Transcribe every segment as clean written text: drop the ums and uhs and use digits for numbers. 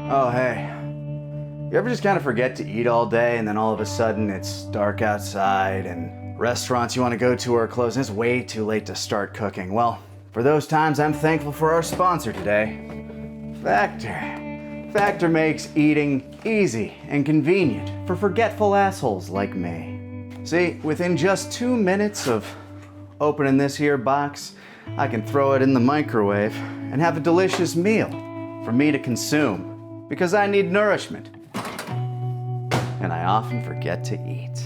Oh, hey. You ever just kind of forget to eat all day and then all of a sudden it's dark outside and restaurants you want to go to are closed and it's way too late to start cooking? Well, for those times, I'm thankful for our sponsor today, Factor. Factor makes eating easy and convenient for forgetful assholes like me. See, within just 2 minutes of opening this here box, I can throw it in the microwave and have a delicious meal for me to consume because I need nourishment. And I often forget to eat.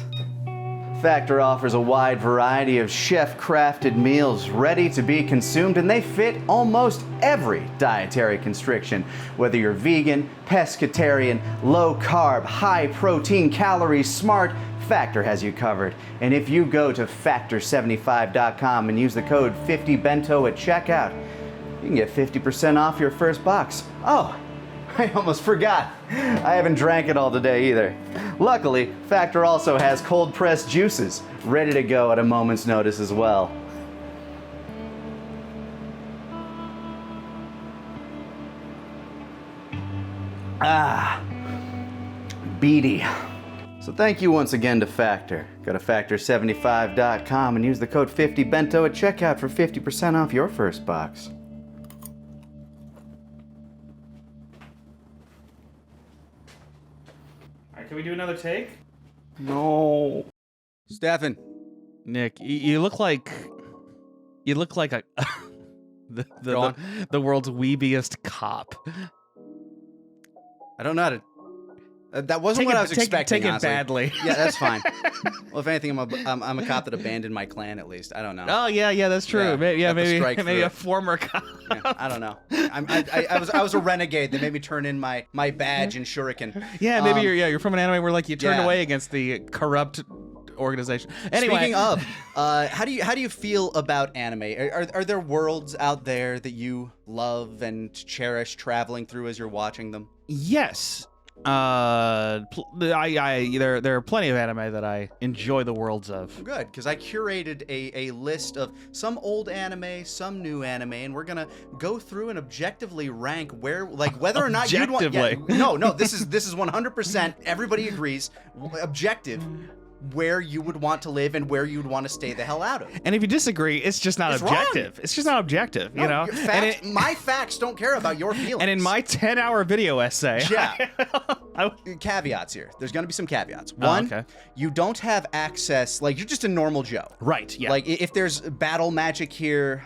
Factor offers a wide variety of chef-crafted meals ready to be consumed, and they fit almost every dietary constriction. Whether you're vegan, pescatarian, low-carb, high-protein, calorie smart, Factor has you covered. And if you go to factor75.com and use the code 50bento at checkout, you can get 50% off your first box. Oh, I almost forgot. I haven't drank it all today either. Luckily, Factor also has cold-pressed juices ready to go at a moment's notice as well. Ah, beady. So thank you once again to Factor. Go to factor75.com and use the code 50bento at checkout for 50% off your first box. Can we do another take? No. Stephan. Nick, you look like a the world's weebiest cop. I don't know how to. That wasn't what I was expecting. Take it honestly. badly. Yeah, that's fine. Well, if anything, I'm a cop that abandoned my clan at least. I don't know. Oh yeah, that's true. Yeah, maybe a former cop. Yeah, I don't know. I was a renegade. They made me turn in my badge and shuriken. Yeah, maybe you're from an anime where like you turned away against the corrupt organization. Anyway, speaking of, how do you feel about anime? Are there worlds out there that you love and cherish traveling through as you're watching them? Yes. There are plenty of anime that I enjoy the worlds of. Good, because I curated a list of some old anime, some new anime, and we're gonna go through and objectively rank where, like, whether or not you'd want. Yeah, no, this is 100%. Everybody agrees. Objective. Where you would want to live and where you would want to stay the hell out of. And if you disagree, it's just not objective. It's just not objective, you know? My facts don't care about your feelings. And in my 10-hour video essay... Yeah. Caveats here. There's going to be some caveats. One, you don't have access... Like, you're just a normal Joe. Right, yeah. Like, if there's battle magic here...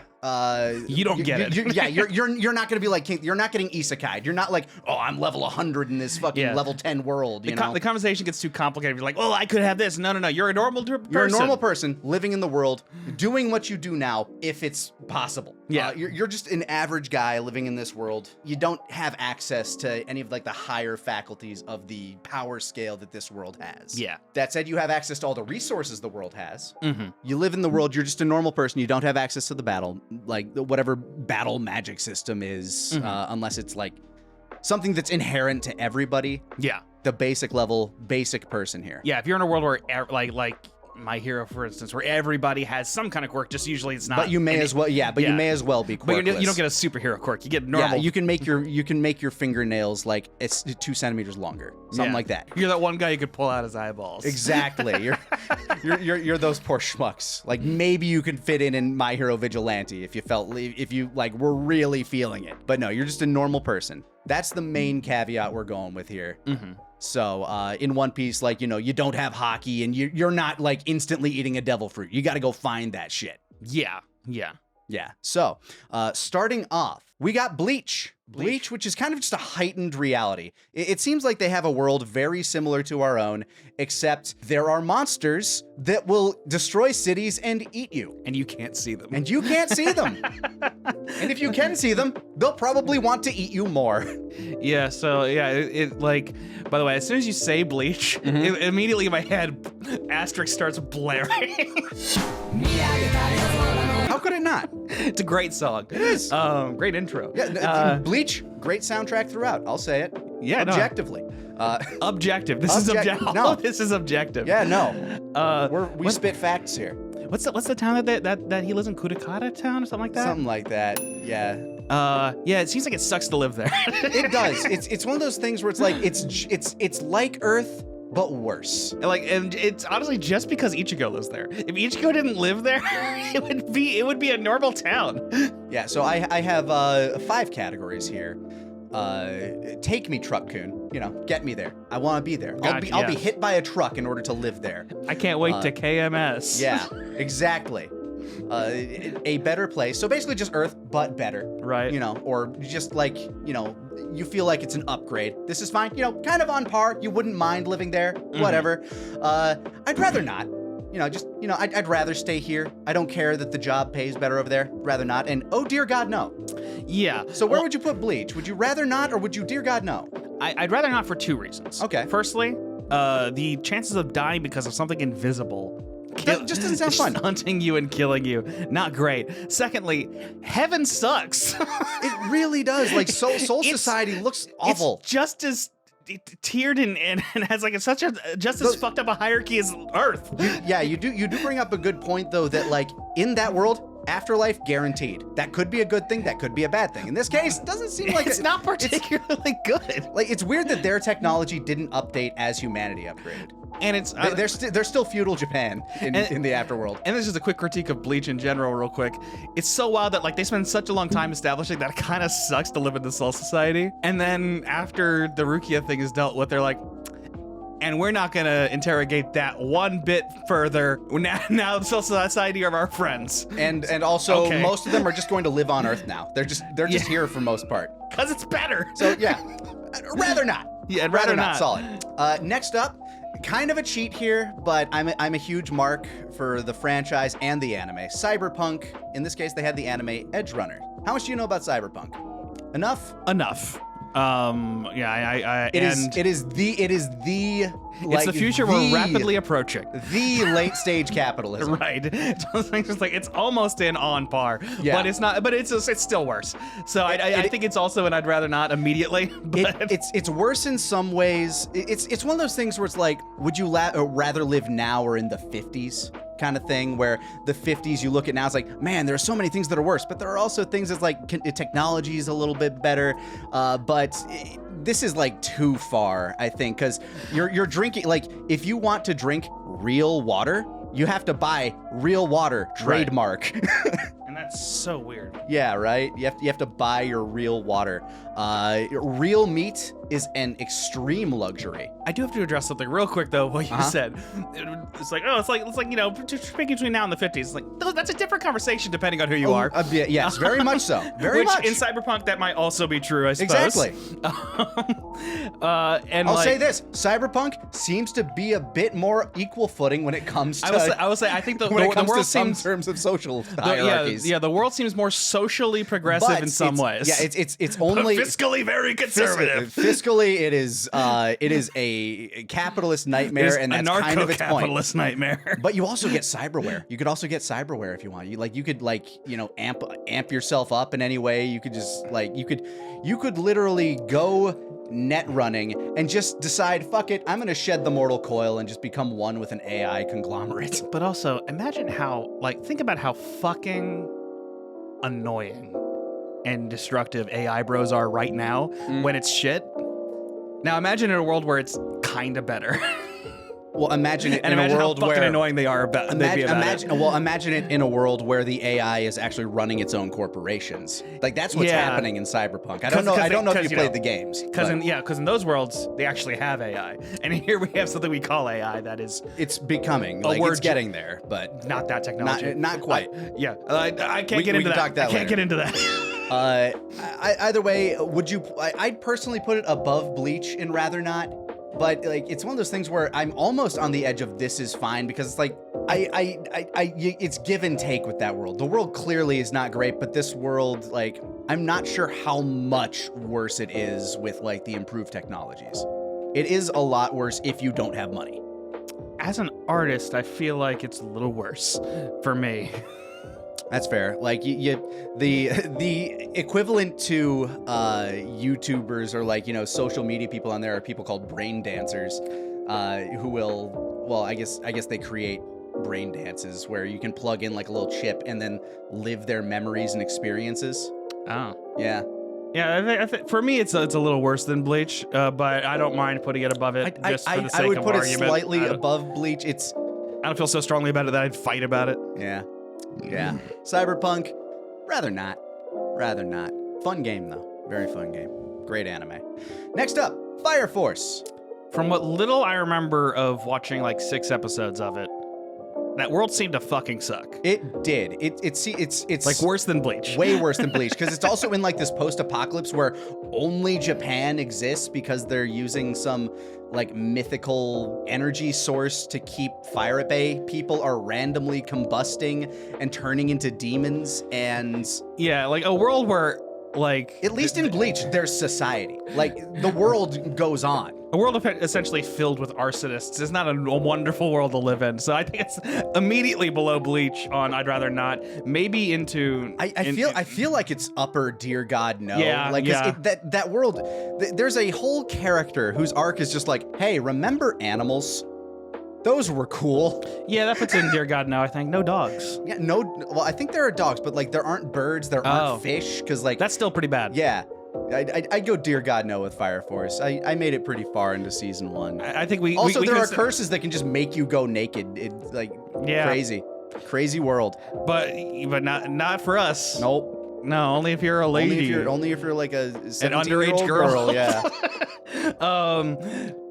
you don't get it. You're not gonna be like King. You're not getting isekai'd. You're not like, oh, I'm level 100 in this fucking level 10 world. You know, the conversation gets too complicated. You're like, oh, I could have this. No. You're a normal person. You're a normal person living in the world, doing what you do now, if it's possible. Yeah. You're just an average guy living in this world. You don't have access to any of like the higher faculties of the power scale that this world has. Yeah. That said, you have access to all the resources the world has. Mm-hmm. You live in the world. You're just a normal person. You don't have access to the battle. Like whatever battle magic system is, unless it's like something that's inherent to everybody. Yeah. The basic level, basic person here. Yeah, if you're in a world where like My Hero, for instance, where everybody has some kind of quirk, just usually it's not. But you may as well, you may as well be quirkless. But you don't get a superhero quirk. You get normal. Yeah, you can make your fingernails like it's 2 centimeters longer, something like that. You're that one guy you could pull out his eyeballs. Exactly. You're those poor schmucks. Like maybe you could fit in My Hero Vigilante if you like were really feeling it. But no, you're just a normal person. That's the main caveat we're going with here. Mm-hmm. So in One Piece, like, you know, you don't have hockey and you're not like instantly eating a devil fruit. You got to go find that shit. Yeah. So starting off, we got Bleach, which is kind of just a heightened reality. It seems like they have a world very similar to our own, except there are monsters that will destroy cities and eat you. And you can't see them. And you can't see them. And if you can see them, they'll probably want to eat you more. Yeah, so yeah, it like, by the way, as soon as you say Bleach, immediately in my head, Asterisk starts blaring. How could it not? It's a great song. It is. Great intro. Yeah, Bleach, great soundtrack throughout. I'll say it. Yeah, objectively. Objective. This is objective. No, this is objective. Yeah, no. We spit facts here. What's the town that he lives in? Kudakata town or something like that? Something like that. Yeah. Yeah, it seems like it sucks to live there. It does. It's one of those things where it's like it's like Earth but worse. And it's honestly just because Ichigo lives there. If Ichigo didn't live there, it would be a normal town. Yeah, so I have 5 categories here. Take me, Truck-kun. Get me there. I want to be there. I'll be hit by a truck in order to live there. I can't wait to KMS. Yeah, exactly. A better place. So basically just Earth, but better. Right. Or just like, you feel like it's an upgrade. This is fine. Kind of on par. You wouldn't mind living there. Whatever. I'd rather not. I'd rather stay here. I don't care that the job pays better over there. Rather not. And oh, dear God, no. Yeah. So where would you put Bleach? Would you rather not, or would you, dear God, no? I'd rather not for 2 reasons. Okay. Firstly, the chances of dying because of something invisible That just doesn't sound fun. hunting you and killing you, not great. Secondly, heaven sucks. It really does. Like Soul Society looks awful. It's just as tiered and has like such a just as fucked up a hierarchy as Earth. You do bring up a good point though, that like in that world, afterlife guaranteed. That could be a good thing, that could be a bad thing. In this case, it doesn't seem like it's not particularly good. Like it's weird that their technology didn't update as humanity upgraded. And it's they're still feudal Japan in the afterworld. And this is a quick critique of Bleach in general, real quick. It's so wild that like they spend such a long time establishing that it kind of sucks to live in the Soul Society. And then after the Rukia thing is dealt with, they're like, and we're not gonna interrogate that one bit further. Now the Soul Society are our friends. And also most of them are just going to live on Earth now. They're just here for most part. Cause it's better. So yeah, rather not. Yeah, I'd rather not. Solid. Next up. Kind of a cheat here, but I'm a huge mark for the franchise and the anime. Cyberpunk, in this case, they had the anime Edge Runner. How much do you know about Cyberpunk? Enough? Enough. It is the it's the future we're rapidly approaching. The late stage capitalism. Right. It's almost on par. Yeah. But it's not. But it's still worse. So I think it's also an I'd rather not immediately. But it's worse in some ways. It's one of those things where it's like, would you rather live now or in the 50s? Kind of thing, where the 50s you look at now, it's like, man, there are so many things that are worse, but there are also things that's like technology is a little bit better, but this is like too far, I think, because you're drinking, like, if you want to drink real water, you have to buy real water trademark. Right. And that's so weird. Yeah, right? You have to buy your real water. Real meat is an extreme luxury. I do have to address something real quick though. What you said, it's like picking between now and the 50s. It's like that's a different conversation depending on who you are. Yes, very much so. Very Which much. In Cyberpunk that might also be true, I suppose. Exactly. And I'll say this: Cyberpunk seems to be a bit more equal footing when it comes to. I will say I think the world world seems in terms of social hierarchies. Yeah, the world seems more socially progressive in some ways. Yeah, it's only fiscally very conservative. Fiscally, it is a capitalist nightmare, and that's kind of its point. Capitalist nightmare. But you also get cyberware. You could also get cyberware if you want. You could amp yourself up in any way. You could just you could literally go net running and just decide, fuck it, I'm gonna shed the mortal coil and just become one with an AI conglomerate. But also imagine think about how fucking annoying and destructive AI bros are right now when it's shit. Now imagine in a world where it's kind of better. Well, imagine it and in imagine a world how fucking where annoying they are about. Imagine it in a world where the AI is actually running its own corporations. Like that's what's happening in Cyberpunk. I don't know if you played the games. Because in those worlds they actually have AI, and here we have something we call AI that is it's becoming it's getting there, but not that technology. Not quite. I can't get into that. I can't get into that. Either way, I'd personally put it above Bleach in rather not. But like, it's one of those things where I'm almost on the edge of this is fine, because it's like it's give and take with that world. The world clearly is not great, but this world, like, I'm not sure how much worse it is with like the improved technologies. It is a lot worse if you don't have money. As an artist, I feel like it's a little worse for me. That's fair. Like the equivalent to YouTubers or like, social media people on there are people called brain dancers, who will, well, I guess they create brain dances where you can plug in like a little chip and then live their memories and experiences. Oh. Yeah. Yeah, I think for me it's a little worse than Bleach, but I don't mind putting it above it just for the sake I would of put argument. it slightly above Bleach. I don't feel so strongly about it that I'd fight about it. Yeah. Cyberpunk, rather not. Fun game though, very fun game. Great anime. Next up, Fire Force. From what little I remember of watching like 6 episodes of it, that world seemed to fucking suck. It did. It's like worse than Bleach. Way worse than Bleach, because it's also in like this post-apocalypse where only Japan exists because they're using some like mythical energy source to keep fire at bay. People are randomly combusting and turning into demons, and yeah, like a world where like at least in Bleach there's society. Like the world goes on. A world essentially filled with arsonists is not a wonderful world to live in. So I think it's immediately below Bleach on I'd rather not. Maybe into I feel like it's upper Dear God No. Yeah, like yeah. that world. There's a whole character whose arc is just like, hey, remember animals? Those were cool. Yeah, that puts in Dear God No, I think. No dogs. Yeah, no. Well, I think there are dogs, but like there aren't birds, there aren't fish, because like that's still pretty bad. Yeah. I'd go Dear God No with Fire Force. I made it pretty far into season 1. I think we also we there are curses that can just make you go naked. It's like crazy world. But not for us. Nope. No, only if you're a lady. Only if you're like an underage girl. Yeah.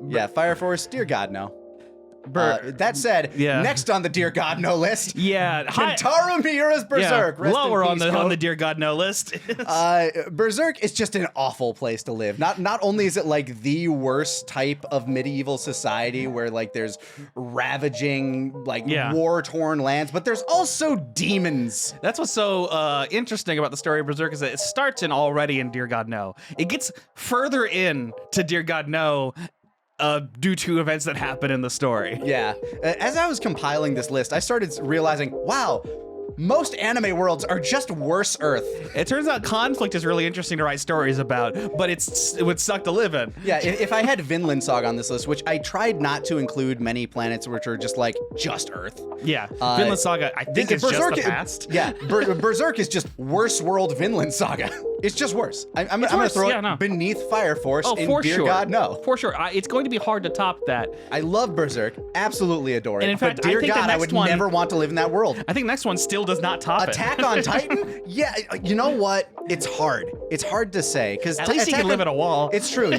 Yeah. Fire Force. Dear God No. That said, next on the Dear God No list, Kentaro Miura's Berserk. Yeah, lower on the Dear God No list. Berserk is just an awful place to live. Not only is it like the worst type of medieval society where like there's ravaging like war-torn lands, but there's also demons. That's what's so interesting about the story of Berserk is that it starts already in Dear God No. It gets further in to Dear God No due to events that happen in the story. Yeah. As I was compiling this list, I started realizing, wow, most anime worlds are just worse Earth. It turns out conflict is really interesting to write stories about, but it would suck to live in. Yeah, if I had Vinland Saga on this list, which I tried not to include many planets which are just like, just Earth. Yeah, Vinland Saga, I think it's Berserk, just the past. Yeah, Berserk is just worse world Vinland Saga. It's just worse. I'm going to throw it beneath Fire Force in Dear God No. For sure. It's going to be hard to top that. I love Berserk. Absolutely adore it. And in fact, but Dear God, I would never want to live in that world. I think next one still does not top Attack on Titan? Yeah, you know what? It's hard. It's hard to say. Because at least you can live in a wall. It's true.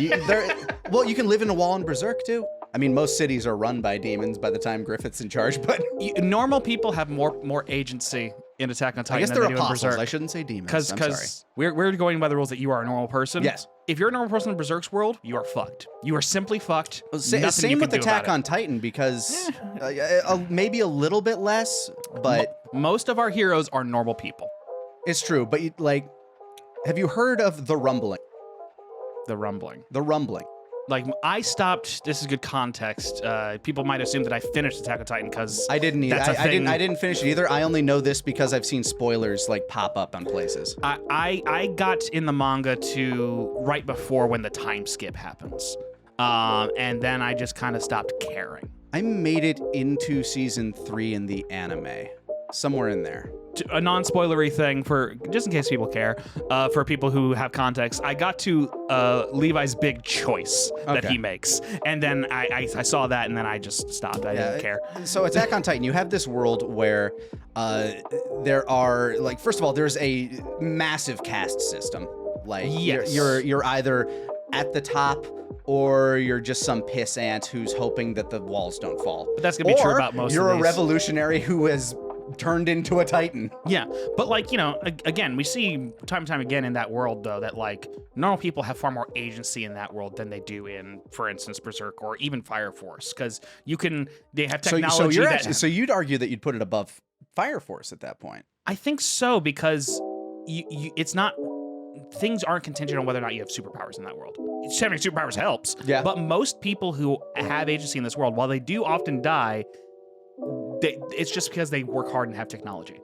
Well, you can live in a wall in Berserk, too. I mean, most cities are run by demons by the time Griffith's in charge, but normal people have more agency in Attack on Titan. I guess than they're they do in apostles. Berserk. I shouldn't say demons. Because we're going by the rules that you are a normal person. Yes. If you're a normal person in Berserk's world, you are fucked. You are simply fucked. Same with Attack on Titan, because maybe a little bit less, but most of our heroes are normal people. It's true, but like, have you heard of The Rumbling? The Rumbling. The Rumbling. Like, I stopped. This is good context. People might assume that I finished Attack on Titan because I didn't either. I didn't finish it either. I only know this because I've seen spoilers like pop up on places. I got in the manga to right before when the time skip happens, and then I just kind of stopped caring. I made it into season 3 in the anime, somewhere in there. A non-spoilery thing for just in case people care, for people who have context. I got to Levi's big choice that he makes, and then I saw that, and then I just stopped. I didn't care. So Attack on Titan, you have this world where there are like, first of all, there's a massive caste system. Like you're either at the top or you're just some pissant who's hoping that the walls don't fall. But that's gonna be true about most of these. You're a revolutionary who has turned into a Titan. Yeah, but like, you know, again, we see time and time again in that world, though, that like normal people have far more agency in that world than they do in, for instance, Berserk or even Fire Force, because they have technology. So you'd argue that you'd put it above Fire Force at that point. I think so, because it's not, things aren't contingent on whether or not you have superpowers in that world. Having superpowers helps, but most people who have agency in this world, while they do often die, it's just because they work hard and have technology.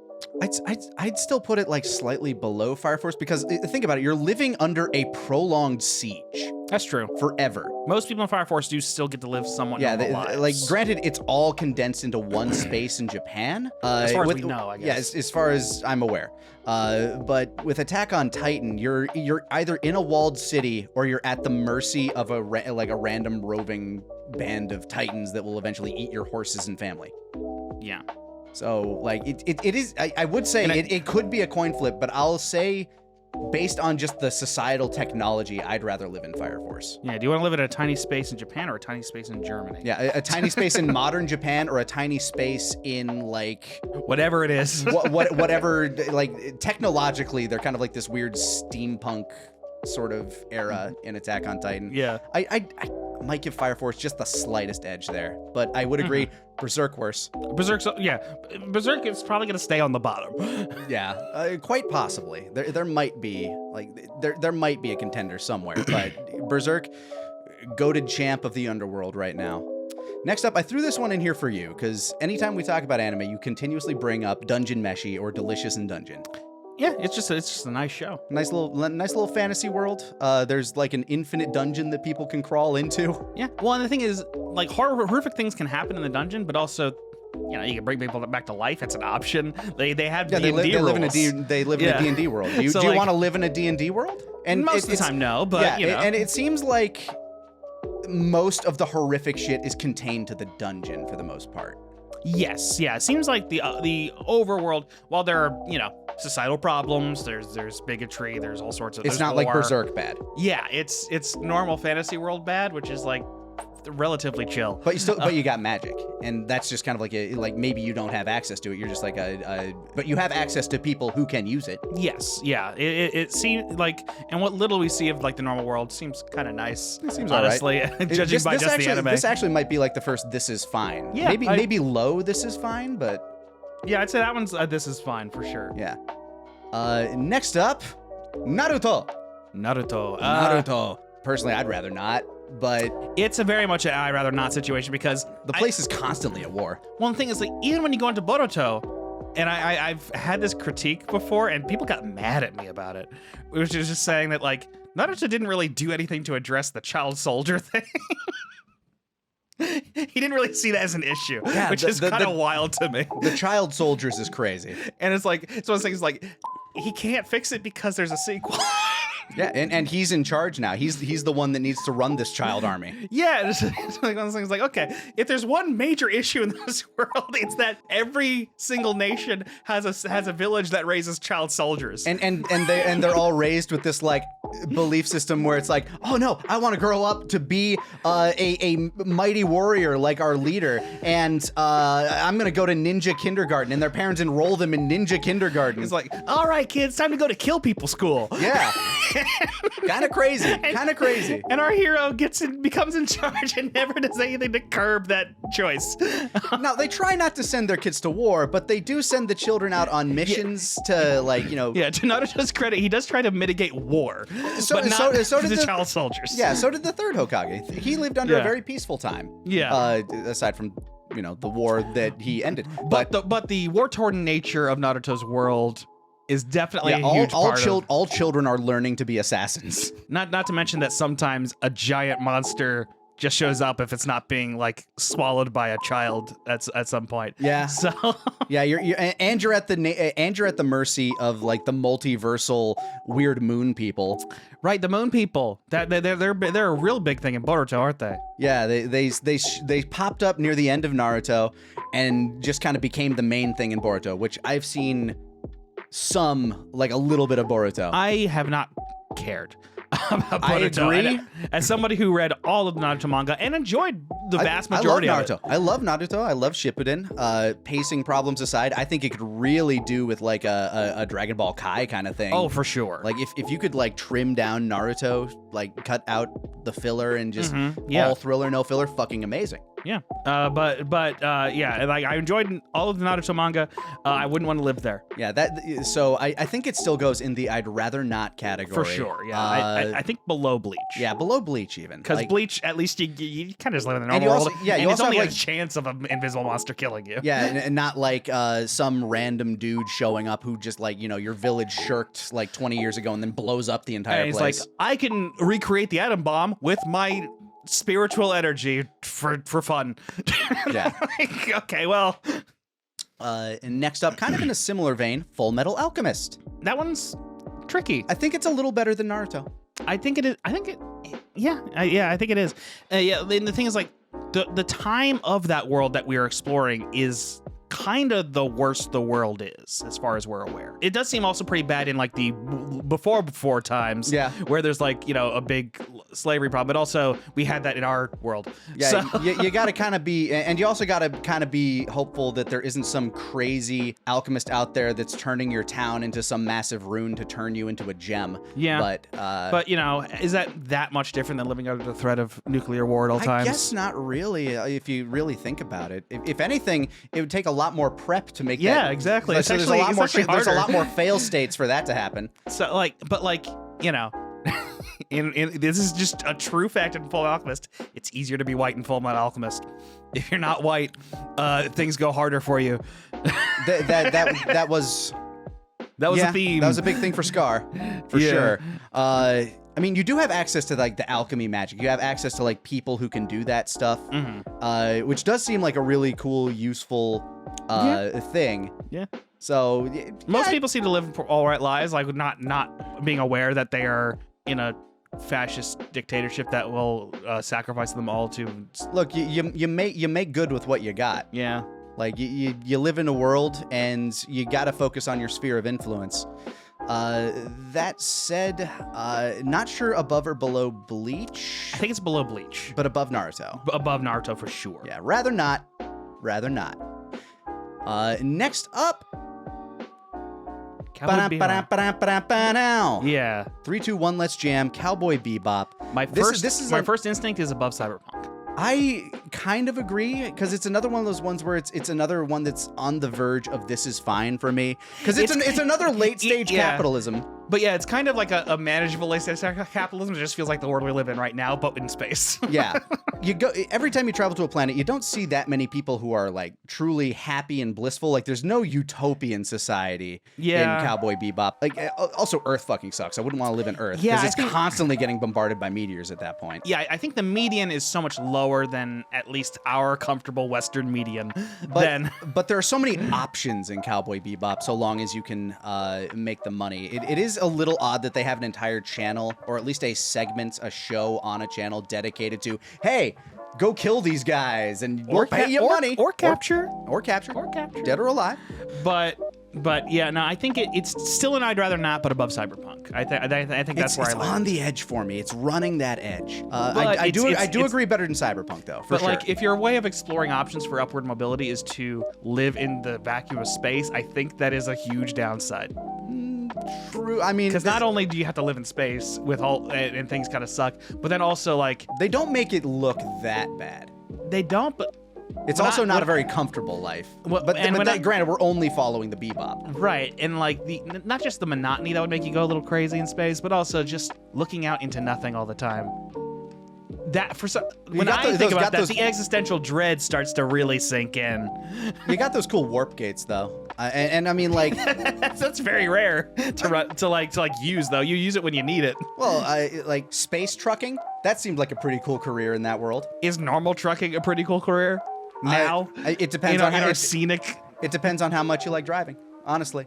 I'd still put it like slightly below Fire Force, because think about it, you're living under a prolonged siege. That's true. Forever. Most people in Fire Force do still get to live somewhat Yeah, normal lives. like granted, it's all condensed into one space in Japan. As far as we know, I guess. Yeah, as far as I'm aware. But with Attack on Titan, you're either in a walled city or you're at the mercy of a random roving band of titans that will eventually eat your horses and family. Yeah. So like it is. I would say it could be a coin flip, but I'll say, based on just the societal technology, I'd rather live in Fire Force. Yeah, do you want to live in a tiny space in Japan or a tiny space in Germany? Yeah, a tiny space in modern Japan or a tiny space in like whatever it is. whatever, like technologically, they're kind of like this weird steampunk sort of era in Attack on Titan. Yeah. I might give Fire Force just the slightest edge there, but I would agree, Berserk worse. Berserk is probably going to stay on the bottom. Yeah, quite possibly. There might be there might be a contender somewhere, but Berserk, goated champ of the underworld right now. Next up, I threw this one in here for you because anytime we talk about anime, you continuously bring up Dungeon Meshi or Delicious in Dungeon. Yeah, it's just a nice show. Nice little fantasy world. There's like an infinite dungeon that people can crawl into. Yeah. Well, and the thing is, like horrific things can happen in the dungeon, but also, you know, you can bring people back to life. It's an option. They have D&D rules. They live in a D&D world. Do you want to live in a D&D world? And most of the time, no. But you know. And it seems like most of the horrific shit is contained to the dungeon for the most part. Yes, yeah. It seems like the overworld, while there are, you know, societal problems, there's bigotry, there's all sorts of. It's not war. like Berserk bad. Yeah, it's normal fantasy world bad, which is like relatively chill. But you got magic, and that's just kind of like maybe you don't have access to it. You're just like but you have access to people who can use it. Yes, yeah. It seems like, and what little we see of like the normal world seems kind of nice. It seems honestly, all right. judging by just the anime. This actually might be like the first This Is Fine. Yeah, maybe low This Is Fine, but yeah, I'd say that one's This Is Fine for sure. Yeah. Next up, Naruto. Naruto. Personally, I'd rather not, but it's a very much an I'd rather not situation because the place is constantly at war. One thing is, like, even when you go into Boruto, and I've had this critique before, and people got mad at me about it, which is just saying that, like, Naruto didn't really do anything to address the child soldier thing. He didn't really see that as an issue, which is kind of wild to me. The child soldiers is crazy. And it's like, it's one of those things like, he can't fix it because there's a sequel. Yeah, and he's in charge now. He's the one that needs to run this child army. Yeah, it's like one of those things like, okay, if there's one major issue in this world, it's that every single nation has a village that raises child soldiers. And they're all raised with this like belief system where it's like, oh no, I want to grow up to be a mighty warrior like our leader, and I'm gonna go to ninja kindergarten, and their parents enroll them in ninja kindergarten. It's like, all right, kids, time to go to kill people school. Yeah. Kind of crazy. And our hero becomes in charge and never does anything to curb that choice. Now, they try not to send their kids to war, but they do send the children out on missions to, like, you know... Yeah, to Naruto's credit, he does try to mitigate war, but not the child soldiers. Yeah, so did the third Hokage. He lived under a very peaceful time. Yeah. Aside from, you know, the war that he ended. But the war-torn nature of Naruto's world... is definitely a huge part of... all children are learning to be assassins. Not to mention that sometimes a giant monster just shows up if it's not being like swallowed by a child at some point. Yeah. So yeah, you're at the mercy of like the multiversal weird moon people. Right, the moon people. They're a real big thing in Boruto, aren't they? Yeah, they popped up near the end of Naruto and just kind of became the main thing in Boruto, which I've seen like a little bit of Boruto. I have not cared about Boruto. I agree. As somebody who read all of the Naruto manga and enjoyed the vast majority of it. I love Naruto. I love Shippuden. Pacing problems aside, I think it could really do with like a Dragon Ball Kai kind of thing. Oh, for sure. Like if you could like trim down Naruto, like cut out the filler and just all thriller, no filler, fucking amazing. Yeah. Yeah, like I enjoyed all of the Naruto manga. I wouldn't want to live there. Yeah, so I think it still goes in the I'd rather not category. For sure, yeah. I think below Bleach. Yeah, below Bleach even. Because Like, Bleach, at least you kind of just live in the And normal you world. also- yeah, you and also it's only have, a like- chance of an invisible monster killing you. yeah, and not like some random dude showing up who just like, your village shirked like 20 years ago and then blows up the entire And he's place. like, I can recreate the atom bomb with my spiritual energy for fun. Yeah. Like, okay, well, And next up, kind of in a similar vein, Fullmetal Alchemist. that one's tricky. I think it's a little better than Naruto. I think it is. I think it. Yeah, I think it is. Yeah, and the thing is, like, the time of that world that we are exploring is kind of the worst the world is, as far as we're aware. It does seem also pretty bad in like the before times, Yeah. where there's like a big slavery problem, but also we had that in our world. Yeah, So- you got to kind of be, and you also got to kind of be hopeful that there isn't some crazy alchemist out there that's turning your town into some massive rune to turn you into a gem. Yeah. But is that much different than living under the threat of nuclear war at all I times? guess not really, if you really think about it. If anything, it would take a lot more prep to make that. Yeah, exactly. So there's a lot more. There's a lot more fail states for that to happen. So this is just a true fact in Full Alchemist. It's easier to be white in Fullmetal Alchemist. If you're not white, things go harder for you. That was a theme. That was a big thing for Scar, for Yeah. sure. I mean, you do have access to like the alchemy magic. You have access to like people who can do that stuff, which does seem like a really cool, useful thing. Yeah. So Most people seem to live all right lives, like not being aware that they are in a fascist dictatorship that will sacrifice them all to. look, you make good with what you got. Yeah. Like you live in a world, and you got to focus on your sphere of influence. That said, not sure above or below Bleach, I think it's below Bleach, but above Naruto. above Naruto for sure. Yeah, rather not. Next up. Cowboy Bebop. Ba-dum-ba-dum-ba-dum-ba-dum-ba-dum. Yeah. 3, 2, 1, let's jam. Cowboy Bebop. My first instinct is above Cyberpunk. I kind of agree, because it's another one of those ones where it's another one that's on the verge of this is fine for me, because it's another late stage capitalism. But yeah, it's kind of like a manageable late stage capitalism. It just feels like the world we live in right now, but in space. Yeah, you go every time you travel to a planet, you don't see that many people who are like truly happy and blissful. Like there's no utopian society in Cowboy Bebop. Like also Earth fucking sucks. I wouldn't want to live in Earth because it's constantly getting bombarded by meteors at that point. Yeah, I think the median is so much lower than at least our comfortable Western median. But there are so many options in Cowboy Bebop so long as you can make the money. It is a little odd that they have an entire channel, or at least a show on a channel dedicated to, hey, go kill these guys and we'll pay you money. Or capture. Or capture. Dead or alive. But yeah, no, I think it's still an I'd rather not, but above Cyberpunk. I think that's where I It's land. on the edge for me. It's running that edge. But I do it's- agree better than Cyberpunk though. For But sure. like, if your way of exploring options for upward mobility is to live in the vacuum of space, I think that is a huge downside. True. I mean, Because not only do you have to live in space with all and things kind of suck, but then also like they don't make it look that bad. they don't. But It's also not a very comfortable life. Well, But and when I- granted, we're only following the Bebop. right, and like not just the monotony that would make you go a little crazy in space, but also just looking out into nothing all the time. That for some when got I those- think those- about got that, those- the existential dread starts to really sink in. You got those cool warp gates though, and I mean like, That's very rare to use though. You use it when you need it. well, like space trucking. That seemed like a pretty cool career in that world. Is normal trucking a pretty cool career now? It depends in on our how scenic. it depends on how much you like driving. Honestly.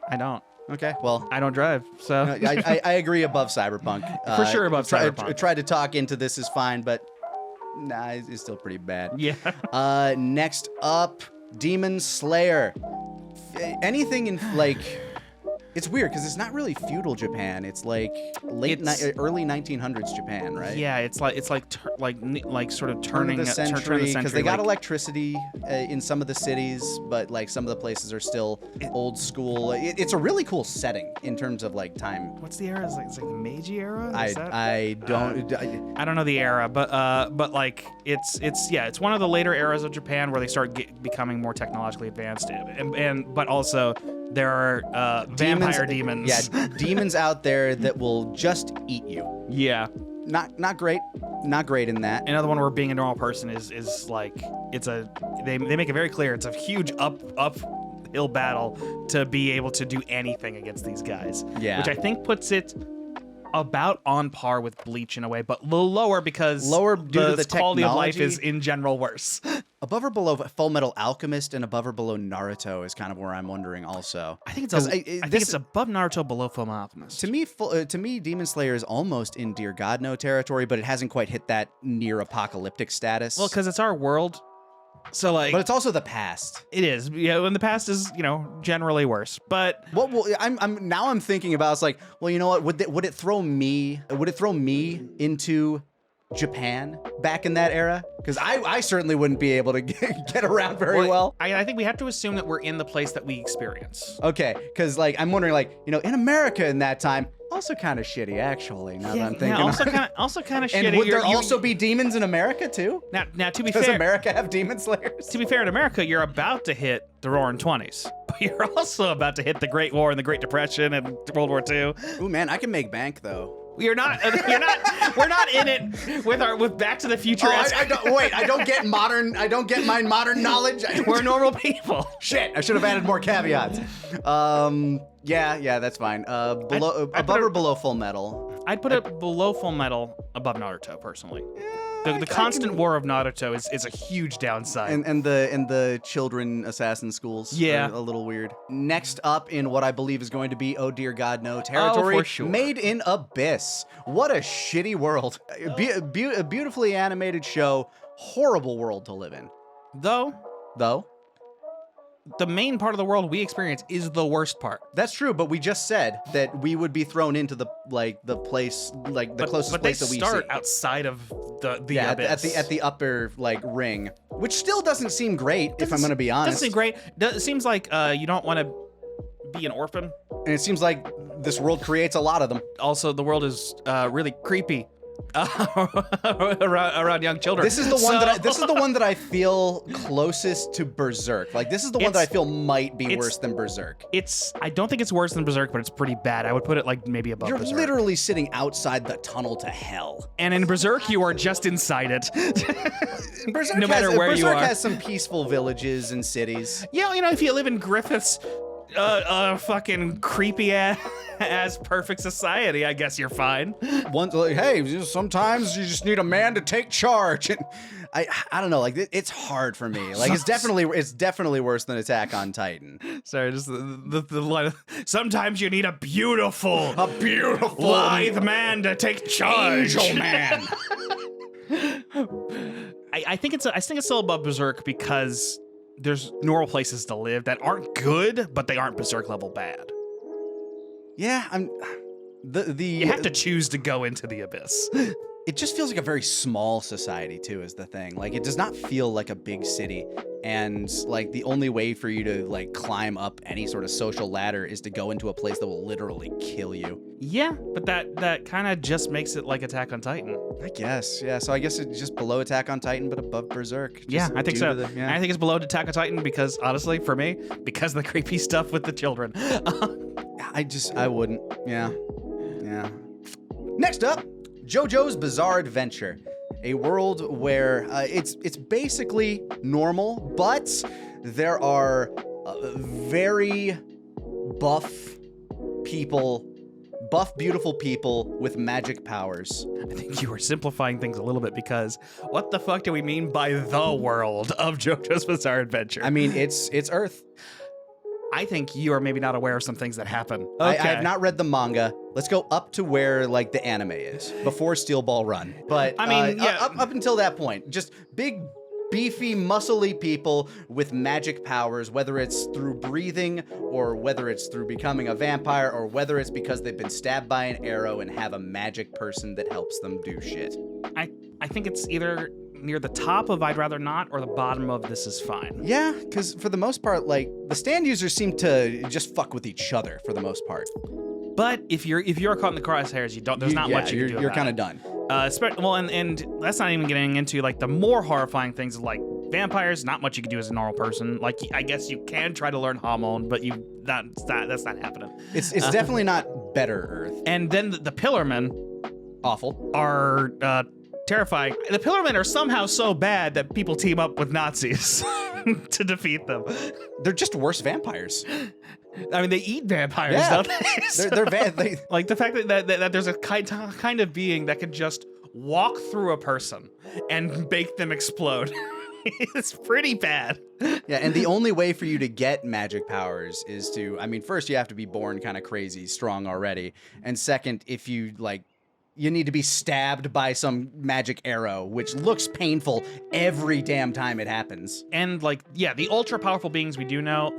I don't. Okay. Well, I don't drive, so I agree above Cyberpunk. For sure above Cyberpunk. I tried to talk into this is fine, but nah, it's still pretty bad. yeah. Next up, Demon Slayer. Anything in like, It's weird because it's not really feudal Japan. It's like early 1900s Japan, right? Yeah, it's like sort of Turn turning of the turn of century the because they got like- electricity in some of the cities, but like some of the places are still old school. It's a really cool setting in terms of like time. What's the era? It's like the Meiji era. Is that- I don't. I don't know the era, but like it's one of the later eras of Japan where they start becoming more technologically advanced, and but also there are vampire demons. Yeah, demons out there that will just eat you. Yeah. Not great. Not great in that. Another one where being a normal person is like they make it very clear it's a huge uphill battle to be able to do anything against these guys. Yeah. Which I think puts it about on par with Bleach in a way, but a little lower because Lower due to the quality of life technology. is in general worse. Above or below Fullmetal Alchemist and above or below Naruto is kind of where I'm wondering also. I think it's 'Cause I think it's above Naruto, below Fullmetal Alchemist. To me, Demon Slayer is almost in Dear God No territory, but it hasn't quite hit that near apocalyptic status. Well, because it's our world, so like. But it's also the past. It is, yeah. And the past is, generally worse. But Well, I'm thinking about it's like, well, you know what? Would it throw me into Japan back in that era? Because I certainly wouldn't be able to get around very well. I think we have to assume that we're in the place that we experience. Okay, because like I'm wondering, like, in America in that time, also kind of shitty actually. Now that I'm thinking, also kind of shitty. and would there also be demons in America too? Now to be Does fair, America have demon slayers? to be fair, in America, you're about to hit the Roaring '20s, but you're also about to hit the Great War and the Great Depression and World War II. Ooh man, I can make bank though. We're not in it with Back to the Future. I don't get my modern knowledge. We're normal people. Shit, I should have added more caveats. Yeah, that's fine. Above or below Fullmetal? I'd put it below Fullmetal, above Naruto, personally. The constant war of Naruto is a huge downside. And the children assassin schools Yeah. are a little weird. Next up in what I believe is going to be Oh Dear God No territory, for sure. Made in Abyss. What a shitty world. A beautifully animated show, horrible world to live in. Though, the main part of the world we experience is the worst part. That's true, but we just said that we would be thrown into the place, like the closest place that we see. But they start outside of the abyss. at the upper like ring, which still doesn't seem great if I'm going to be honest. Doesn't seem great. It seems like you don't want to be an orphan. And it seems like this world creates a lot of them. Also, the world is really creepy around young children. This is the one that I feel closest to Berserk. Like this is the one that I feel might be worse than Berserk. I don't think it's worse than Berserk, but it's pretty bad. I would put it like maybe above You're Berserk. literally sitting outside the tunnel to hell. And in Berserk, you are just inside it. Berserk no matter where you are. Berserk has some peaceful villages and cities. Yeah, if you live in Griffith's fucking creepy ass perfect society, I guess you're fine. Hey, sometimes you just need a man to take charge. And I don't know, like it's hard for me. Like it's definitely worse than Attack on Titan. Sorry, just the line of, sometimes you need a beautiful lithe man to take charge. Angel man. I think it's still above Berserk because there's normal places to live that aren't good, but they aren't Berserk level bad. Yeah, you have to choose to go into the abyss. It just feels like a very small society too, is the thing. Like it does not feel like a big city, and like the only way for you to like climb up any sort of social ladder is to go into a place that will literally kill you. Yeah, but that kind of just makes it like Attack on Titan. I guess, yeah. So I guess it's just below Attack on Titan, but above Berserk. Yeah, I think so. I think it's below Attack on Titan because honestly, for me, because of the creepy stuff with the children. I wouldn't. Yeah. Next up, JoJo's Bizarre Adventure, a world where it's basically normal, but there are very buff, beautiful people with magic powers. I think you were simplifying things a little bit because what the fuck do we mean by the world of JoJo's Bizarre Adventure? I mean, it's Earth. I think you are maybe not aware of some things that happen. Okay. I have not read the manga. Let's go up to where like the anime is before Steel Ball Run. But I mean, yeah. up until that point, just big beefy, muscly people with magic powers, whether it's through breathing or whether it's through becoming a vampire or whether it's because they've been stabbed by an arrow and have a magic person that helps them do shit. I think it's either near the top of I'd rather not or the bottom of this is fine. Yeah, because for the most part, like, the stand users seem to just fuck with each other for the most part. But if you're caught in the crosshairs, there's not much you can do. You're kind of done. Well, and that's not even getting into like the more horrifying things like vampires. Not much you can do as a normal person. Like I guess you can try to learn Hamon, but that's not happening. It's definitely not better Earth. And then the Pillarmen, Awful. are terrifying. The Pillarmen are somehow so bad that people team up with Nazis to defeat them. They're just worse vampires. I mean, they eat vampires, Yeah. don't they? They're Like the fact that there's a kind of being that can just walk through a person and make them explode. It's pretty bad. Yeah, and the only way for you to get magic powers is to, I mean, first you have to be born kind of crazy, strong already. And second, if you you need to be stabbed by some magic arrow, which looks painful every damn time it happens. And the ultra powerful beings we do know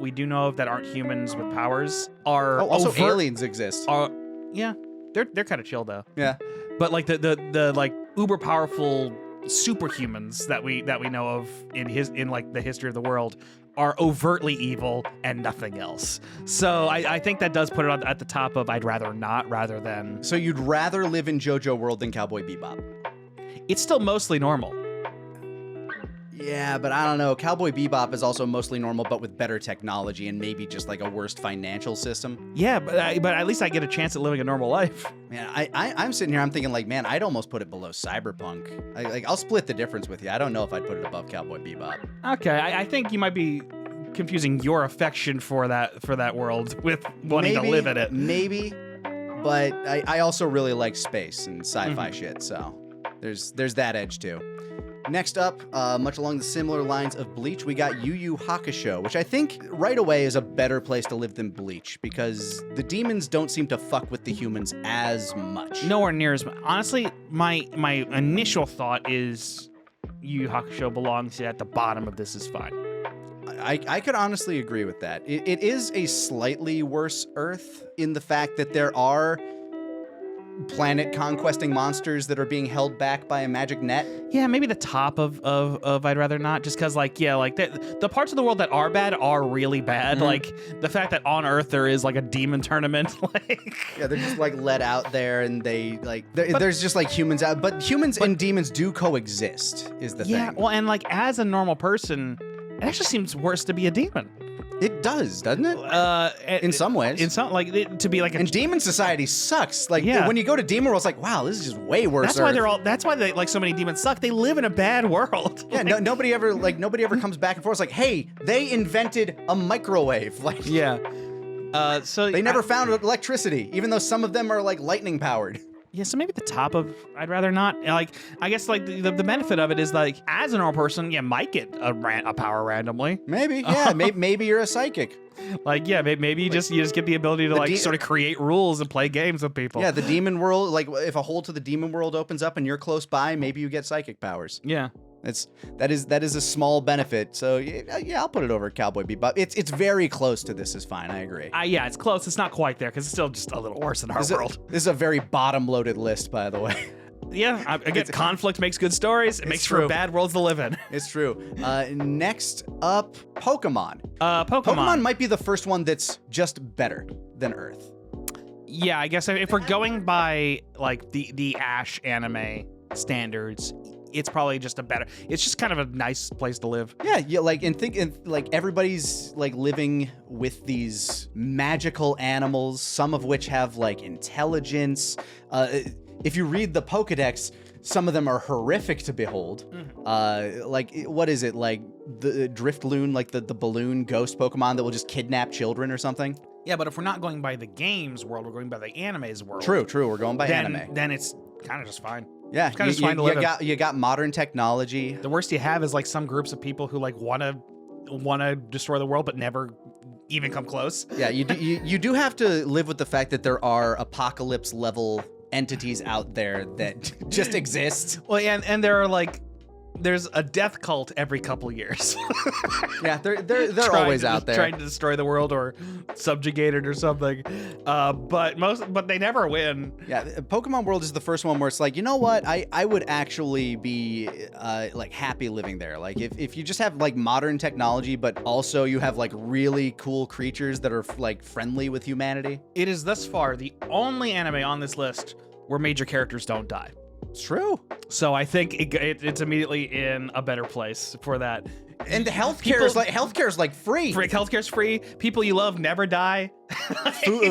of that aren't humans with powers are Also aliens exist. They're kind of chill though. Yeah. But like the like uber powerful superhumans that we know of in the history of the world are overtly evil and nothing else. So I think that does put it at the top of I'd rather not rather than. So you'd rather live in JoJo world than Cowboy Bebop? It's still mostly normal. Yeah, but I don't know. Cowboy Bebop is also mostly normal, but with better technology and maybe just like a worse financial system. Yeah, but at least I get a chance at living a normal life. Man, I'm sitting here, I'm thinking like, man, I'd almost put it below Cyberpunk. I'll split the difference with you. I don't know if I'd put it above Cowboy Bebop. Okay, I think you might be confusing your affection for that world with wanting to live in it. Maybe, but I also really like space and sci-fi shit, so there's that edge too. Next up, much along the similar lines of Bleach, we got YuYu Hakusho, which I think right away is a better place to live than Bleach because the demons don't seem to fuck with the humans as much. Nowhere near as much. Honestly, my initial thought is YuYu Hakusho belongs at the bottom of this is fine. I could honestly agree with that. It is a slightly worse Earth in the fact that there are planet conquesting monsters that are being held back by a magic net. Yeah, maybe the top of I'd rather not, just because the parts of the world that are bad are really bad. Like the fact that on Earth there is like a demon tournament. Yeah, they're just like let out there, and there's just like humans out, but humans and demons do coexist. Is the thing? Yeah, well, and like as a normal person, it actually seems worse to be a demon. It does, doesn't it? In some ways. In some to be like a and demon society sucks. Like when you go to demon world, it's like, wow, this is just way worse. That's why so many demons suck. They live in a bad world. Yeah, nobody ever comes back and forth. It's like, hey, they invented a microwave. Like, yeah. So they never found electricity, even though some of them are like lightning powered. Yeah, so maybe the top of I'd rather not. Like, I guess like the benefit of it is like as a normal person, you might get a power randomly. Maybe, yeah. maybe you're a psychic. Like, yeah, maybe you just get the ability to sort of create rules and play games with people. Yeah, the demon world. Like, if a hole to the demon world opens up and you're close by, maybe you get psychic powers. Yeah. That is a small benefit. So yeah, I'll put it over Cowboy Bebop. It's very close to this is fine. I agree. Yeah, it's close. It's not quite there because it's still just a little worse in our world. This is a very bottom-loaded list, by the way. Yeah, again, conflict makes good stories. It makes for bad worlds to live in. It's true. Next up, Pokémon. Pokémon might be the first one that's just better than Earth. Yeah, I guess if we're going by like the Ash anime standards, it's probably just it's just kind of a nice place to live. Yeah, like everybody's like living with these magical animals, some of which have like intelligence. If you read the Pokedex, some of them are horrific to behold. Like, what is it? Like the Driftloon, like the balloon ghost Pokemon that will just kidnap children or something? Yeah, but if we're not going by the games world, we're going by the anime's world. True. We're going by anime. Then it's kind of just fine. Yeah, it's kind of just fine to live in. You got modern technology. The worst you have is like some groups of people who like want to destroy the world but never even come close. Yeah, you do have to live with the fact that there are apocalypse level entities out there that just exist. Well, and there are like there's a death cult every couple years. Yeah, they're always out there trying to destroy the world or subjugate it or something. But they never win. Yeah, Pokemon World is the first one where it's like, you know what? I would actually be like happy living there. Like if you just have like modern technology, but also you have like really cool creatures that are like friendly with humanity. It is thus far the only anime on this list where major characters don't die. It's true. So I think it's immediately in a better place for that. And the healthcare is like free. Healthcare's free. People you love never die.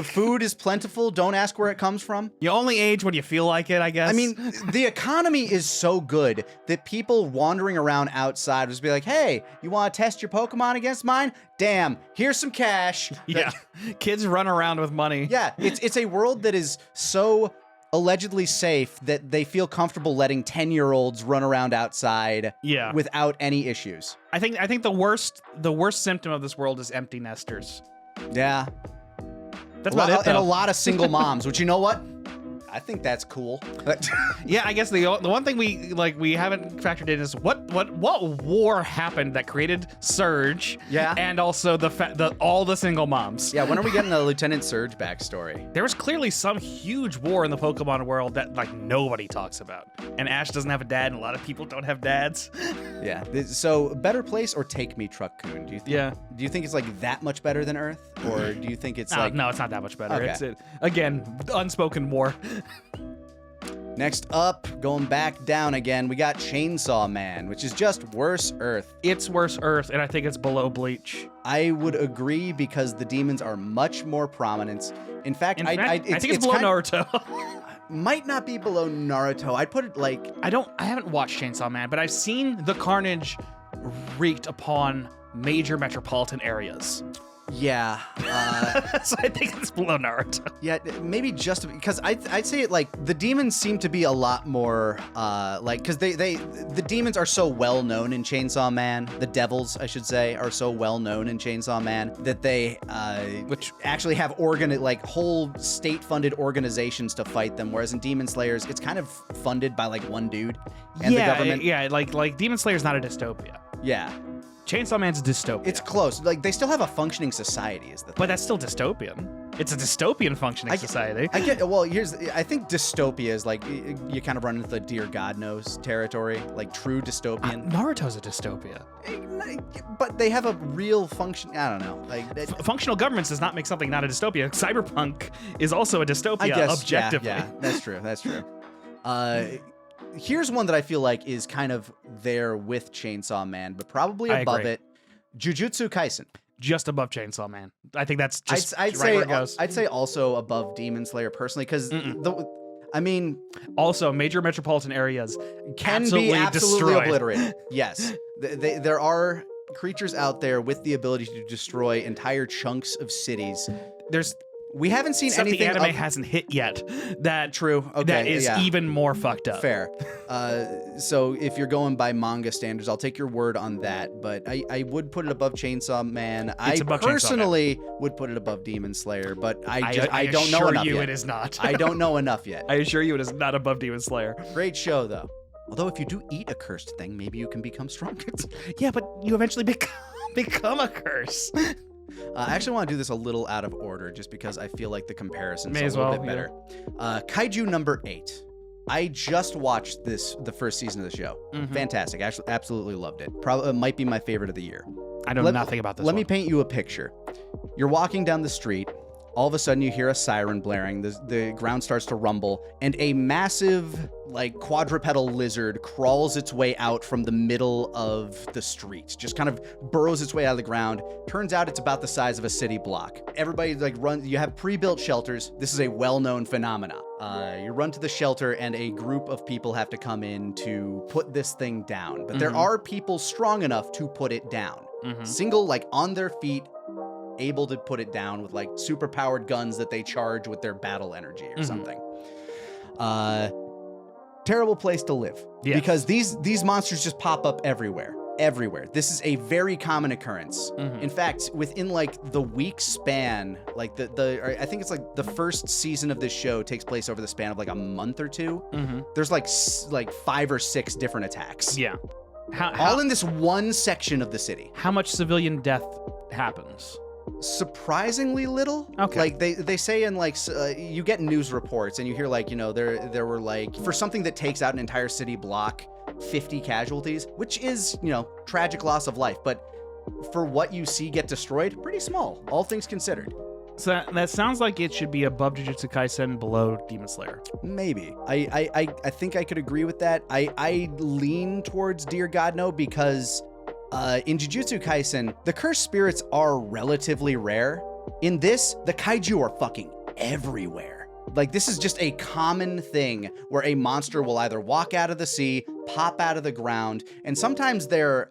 Food is plentiful. Don't ask where it comes from. You only age when you feel like it, I guess. I mean, the economy is so good that people wandering around outside would just be like, hey, you want to test your Pokemon against mine? Damn, here's some cash. Yeah. Kids run around with money. Yeah, it's a world that is so allegedly safe that they feel comfortable letting 10-year-olds run around outside without any issues. I think the worst symptom of this world is empty nesters. Yeah. That's about it, though. And a lot of single moms, which, you know what? I think that's cool. Yeah, I guess the one thing we haven't factored in is what war happened that created Surge. Yeah. And also all the single moms. Yeah, when are we getting a Lieutenant Surge backstory? There was clearly some huge war in the Pokemon world that like nobody talks about. And Ash doesn't have a dad, and a lot of people don't have dads. Yeah. So, better place or Take Me, Truck-kun? Do you think it's like that much better than Earth, or do you think it's like? No, it's not that much better. Okay. Again, unspoken war. Next up, going back down again, we got Chainsaw Man, which is just worse Earth. It's worse Earth, and I think it's below Bleach. I would agree because the demons are much more prominent. In fact, I think it's below Naruto. Might not be below Naruto. I'd put it like... I haven't watched Chainsaw Man, but I've seen the carnage wreaked upon major metropolitan areas. Yeah. So I think it's below Naruto. Yeah, maybe just because I'd say it like the demons seem to be a lot more like because the demons are so well known in Chainsaw Man. The devils, I should say, are so well known in Chainsaw Man that they which actually have whole state funded organizations to fight them. Whereas in Demon Slayers, it's kind of funded by like one dude and the government. Yeah, like Demon Slayer's not a dystopia. Yeah. Chainsaw Man's a dystopia. It's close. Like, they still have a functioning society, is the thing. But that's still dystopian. It's a dystopian functioning society. I think dystopia is like, you kind of run into the Dear God Knows territory, like true dystopian. Naruto's a dystopia. But they have a real function, I don't know. Like functional governments does not make something not a dystopia. Cyberpunk is also a dystopia, I guess, objectively. Yeah, that's true. That's true. Here's one that I feel like is kind of there with Chainsaw Man, but probably above it. Jujutsu Kaisen. Just above Chainsaw Man. I think that's just I'd right where it goes. I'd say also above Demon Slayer personally, because also major metropolitan areas can be absolutely obliterated. Yes, there are creatures out there with the ability to destroy entire chunks of cities. We haven't seen anything. The anime hasn't hit yet. True. Okay, that is even more fucked up. Fair. So if you're going by manga standards, I'll take your word on that. But I would put it above Chainsaw Man. I personally would put it above Demon Slayer, but I don't know enough yet. It is not. I don't know enough yet. I assure you, it is not above Demon Slayer. Great show though. Although if you do eat a cursed thing, maybe you can become stronger. Yeah, but you eventually become a curse. I actually want to do this a little out of order just because I feel like the comparison's a little bit better. Kaiju number 8. I just watched the first season of the show. Mm-hmm. Fantastic. Actually, absolutely loved it. Probably might be my favorite of the year. I know nothing about this Let me paint you a picture. You're walking down the street. All of a sudden, you hear a siren blaring. The ground starts to rumble, and a massive, quadrupedal lizard crawls its way out from the middle of the street. Just kind of burrows its way out of the ground. Turns out it's about the size of a city block. Everybody runs. You have pre-built shelters. This is a well-known phenomenon. You run to the shelter, and a group of people have to come in to put this thing down. But there are people strong enough to put it down. Single, on their feet, able to put it down with super powered guns that they charge with their battle energy or something. Terrible place to live. Yes. Because these monsters just pop up everywhere. This is a very common occurrence. In fact, within the week span, I think it's the first season of this show takes place over the span of a month or two. There's 5 or 6 different attacks. Yeah. all in this one section of the city. How much civilian death happens? Surprisingly little. Okay. Like they say in like you get news reports and you hear like, you know, there were like, for something that takes out an entire city block, 50 casualties, which is, you know, tragic loss of life, but for what you see get destroyed, pretty small, all things considered. So that sounds like it should be above Jujutsu Kaisen, below Demon Slayer. Maybe. I think I could agree with that. I lean towards Dear God No because in Jujutsu Kaisen, the cursed spirits are relatively rare. In this, the kaiju are fucking everywhere. Like, this is just a common thing where a monster will either walk out of the sea, pop out of the ground, and sometimes they're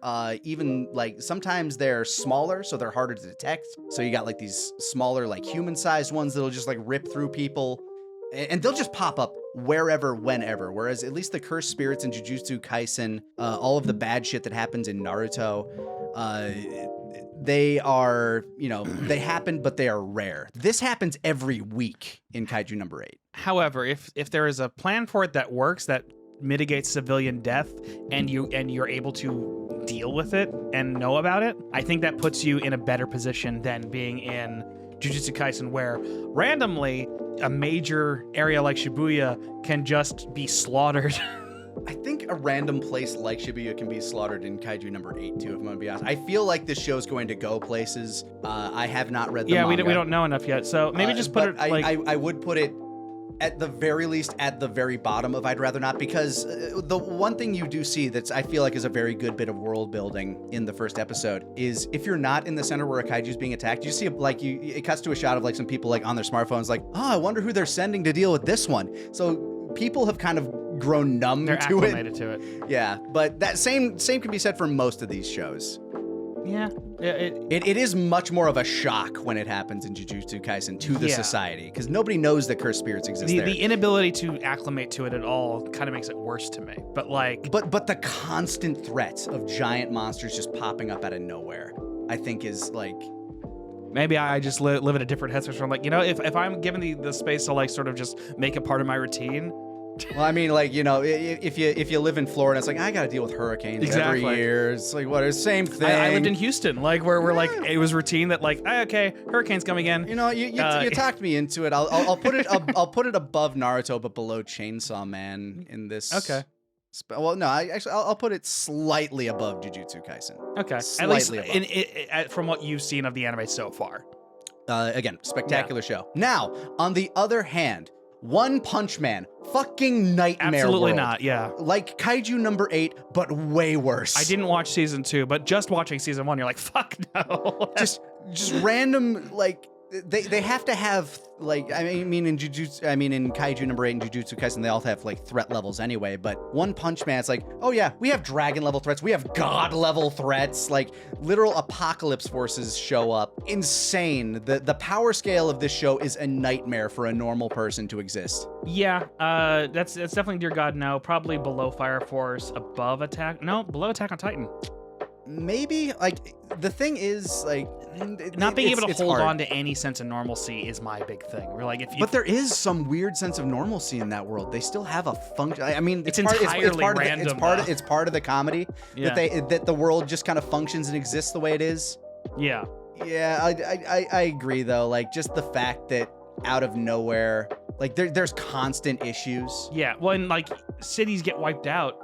sometimes they're smaller, so they're harder to detect. So you got like these smaller, like human-sized ones that'll just like rip through people, and they'll just pop up wherever, whenever. Whereas at least the cursed spirits in Jujutsu Kaisen, all of the bad shit that happens in Naruto, they are, you know, they happen, but they are rare. This happens every week in Kaiju number 8. However, if there is a plan for it that works, that mitigates civilian death, and you're able to deal with it and know about it, I think that puts you in a better position than being in Jujutsu Kaisen, where randomly a major area like Shibuya can just be slaughtered. I think a random place like Shibuya can be slaughtered in Kaiju number 8 too, if I'm gonna be honest. I feel like this show's going to go places. I have not read the manga. We don't know enough yet, so maybe just put it like... I would put it at the very least at the very bottom of I'd rather not, because the one thing you do see that's I feel like is a very good bit of world building in the first episode is if you're not in the center where a kaiju's being attacked, you see like it cuts to a shot of like some people like on their smartphones like, oh, I wonder who they're sending to deal with this one. So people have kind of grown numb They're to acclimated it. to it. Yeah, but that same can be said for most of these shows. Yeah. It is much more of a shock when it happens in Jujutsu Kaisen to the society, because nobody knows that cursed spirits exist there. The inability to acclimate to it at all kind of makes it worse to me. But like, but the constant threat of giant monsters just popping up out of nowhere, I think is like, maybe I just live in a different headspace where I'm like, you know, if I'm given the space to like sort of just make it part of my routine. Well, I mean, like, you know, if you live in Florida, it's like, I got to deal with hurricanes every year. It's like, what, it's the same thing. I lived in Houston, like, where we're like, it was routine that like, okay, hurricane's coming in. You know, you talked me into it. I'll put it I'll put it above Naruto, but below Chainsaw Man in this. Okay. Well, no, I'll put it slightly above Jujutsu Kaisen. Okay. Slightly At least from what you've seen of the anime so far. Again, spectacular show. Now, on the other hand, One Punch Man, fucking nightmare Absolutely world. not, yeah. Like Kaiju number 8, but way worse. I didn't watch season 2, but just watching season 1, you're like, fuck no. just random, like, they have to have, like, I mean in Kaiju number 8 and Jujutsu Kaisen, they all have like threat levels anyway, but One Punch Man, it's like, oh yeah, we have dragon level threats, we have god level threats, like literal apocalypse forces show up. Insane. The power scale of this show is a nightmare for a normal person to exist. Yeah, that's definitely Dear God No, probably below Fire Force, above below Attack on Titan. Maybe, like, the thing is, like, not being able to hold hard. on to any sense of normalcy is my big thing. We're like, but there is some weird sense of normalcy in that world. They still have a function. I mean, it's entirely random. It's part of the comedy that the world just kind of functions and exists the way it is. Yeah. Yeah, I agree though. Like, just the fact that out of nowhere, like there's constant issues. Yeah. Well, and like cities get wiped out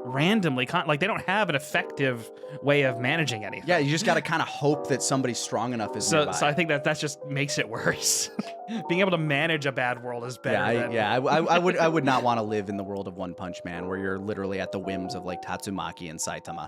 randomly, like they don't have an effective way of managing anything. Yeah, you just got to kind of hope that somebody strong enough is nearby. So I think that just makes it worse. Being able to manage a bad world is better. I would not want to live in the world of One Punch Man where you're literally at the whims of like Tatsumaki and Saitama.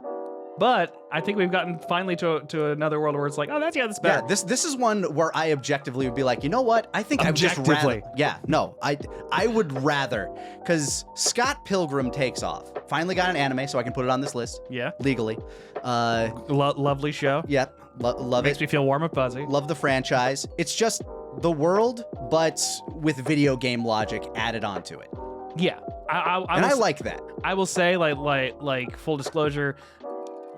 But I think we've gotten finally to another world where it's like, oh, that's better. Yeah, this is one where I objectively would be like, you know what? I think I'd just rather. Yeah, no, I would rather, because Scott Pilgrim takes off. Finally got an anime, so I can put it on this list. Yeah, legally. Lovely show. Yep, love it. Makes me feel warm and fuzzy. Love the franchise. It's just the world, but with video game logic added onto it. Yeah, I like that. I will say, like full disclosure,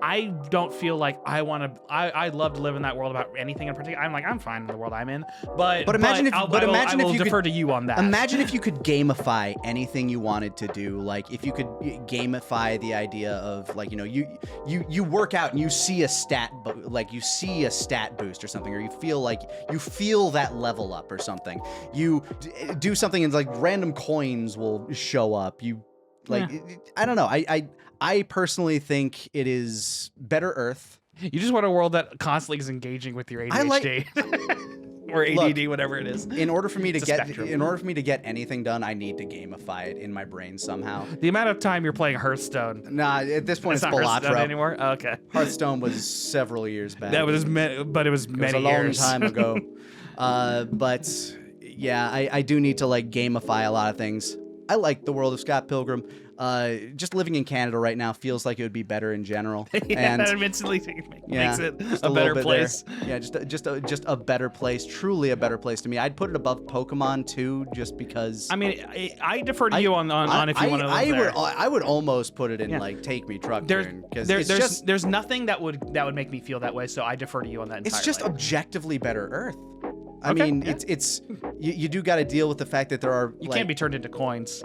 I don't feel like I'd love to live in that world about anything in particular. I'm like, I'm fine in the world I'm in, but imagine if I will you defer could, to you on that. Imagine if you could gamify anything you wanted to do. Like if you could gamify the idea of like, you know, you work out and you see a stat boost or something, or you feel that level up or something. You do something and like random coins will show up. I don't know. I personally think it is better Earth. You just want a world that constantly is engaging with your ADHD. Or ADD, Look, whatever it is. In order for me to get anything done, I need to gamify it in my brain somehow. The amount of time you're playing Hearthstone. Nah, at this point it's not Hearthstone Balatro anymore. Oh, okay. Hearthstone was several years back. But it was many It was a years. long time ago. But yeah, I do need to like gamify a lot of things. I like the world of Scott Pilgrim. Just living in Canada right now feels like it would be better in general. Yeah, and that instantly makes it a little better bit place. there. Yeah, just a better place. Truly a better place to me. I'd put it above Pokemon too, just because. I mean, I defer to you on if you want to live there. I would almost put it in like Take Me Truck-kun, because there's nothing that would make me feel that way. So I defer to you on that entirely. It's just objectively better Earth. I Okay, mean, yeah. it's you do got to deal with the fact that there are. You can't be turned into coins.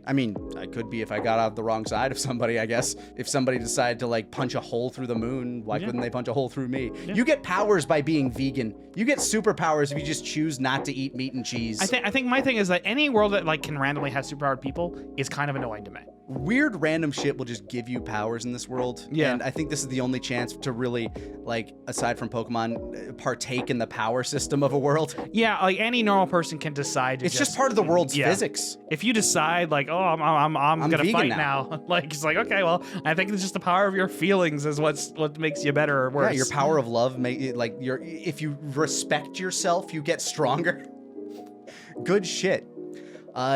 I mean, I could be if I got out the wrong side of somebody, I guess. If somebody decided to like punch a hole through the moon, why couldn't they punch a hole through me? Yeah. You get powers by being vegan. You get superpowers if you just choose not to eat meat and cheese. I think my thing is that any world that like can randomly have superpowered people is kind of annoying to me. Weird random shit will just give you powers in this world. Yeah. And I think this is the only chance to really, like, aside from Pokemon, partake in the power system of a world. Yeah, like any normal person can decide to It's just part of the world's physics. If you decide like, oh, I'm gonna vegan fight now. now, like it's like, okay, well, I think it's just the power of your feelings is what makes you better or worse. Yeah, your power of love, if you respect yourself, you get stronger. Good shit.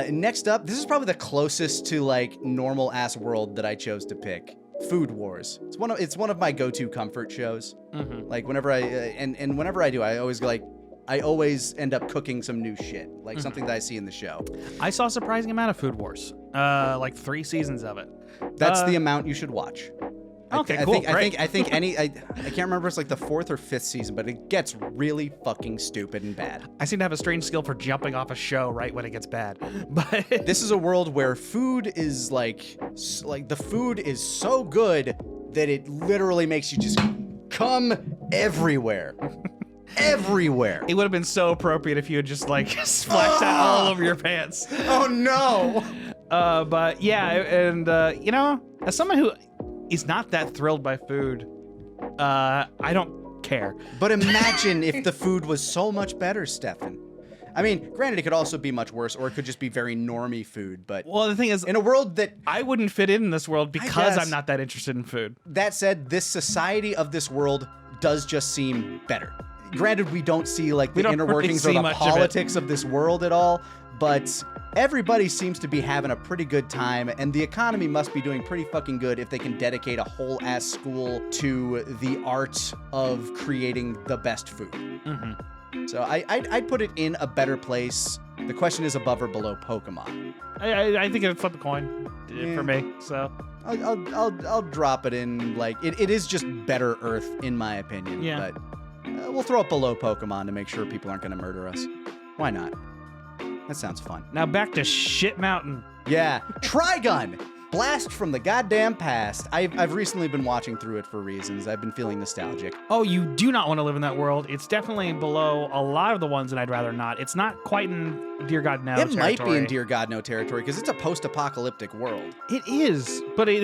Next up, this is probably the closest to like normal ass world that I chose to pick. Food Wars. It's one of my go-to comfort shows. Mm-hmm. Like whenever whenever I do, I always end up cooking some new shit, like something that I see in the show. I saw a surprising amount of Food Wars, like 3 seasons of it. That's the amount you should watch. Okay, cool, great. I can't remember if it's like the 4th or 5th season, but it gets really fucking stupid and bad. I seem to have a strange skill for jumping off a show right when it gets bad. But this is a world where food is like the food is so good that it literally makes you just come everywhere. Everywhere. it would have been so appropriate if you had just like splashed that all over your pants. Oh no. But yeah, and you know, as someone who is not that thrilled by food, I don't care. But imagine if the food was so much better, Stephan. I mean, granted, it could also be much worse, or it could just be very normie food, but Well, the thing is, in a world that, I wouldn't fit in this world because guess. I'm not that interested in food. that said, this society of this world does just seem better. Granted, we don't see like the don't inner really workings or see the much of it. politics of this world at all, but everybody seems to be having a pretty good time, and the economy must be doing pretty fucking good if they can dedicate a whole ass school to the art of creating the best food. Mm-hmm. So I'd put it in a better place. The question is above or below Pokemon. I think it'd flip a coin for me. So I'll drop it in, like, it is just better Earth in my opinion. Yeah. But we'll throw it below Pokemon to make sure people aren't going to murder us. Why not? That sounds fun. now back to Shit Mountain. Yeah. Trigun! Blast from the goddamn past. I've recently been watching through it for reasons. I've been feeling nostalgic. Oh, you do not want to live in that world. It's definitely below a lot of the ones that I'd rather not. It's not quite in Dear God No It territory. might be in Dear God No territory because it's a post-apocalyptic world. It is, but the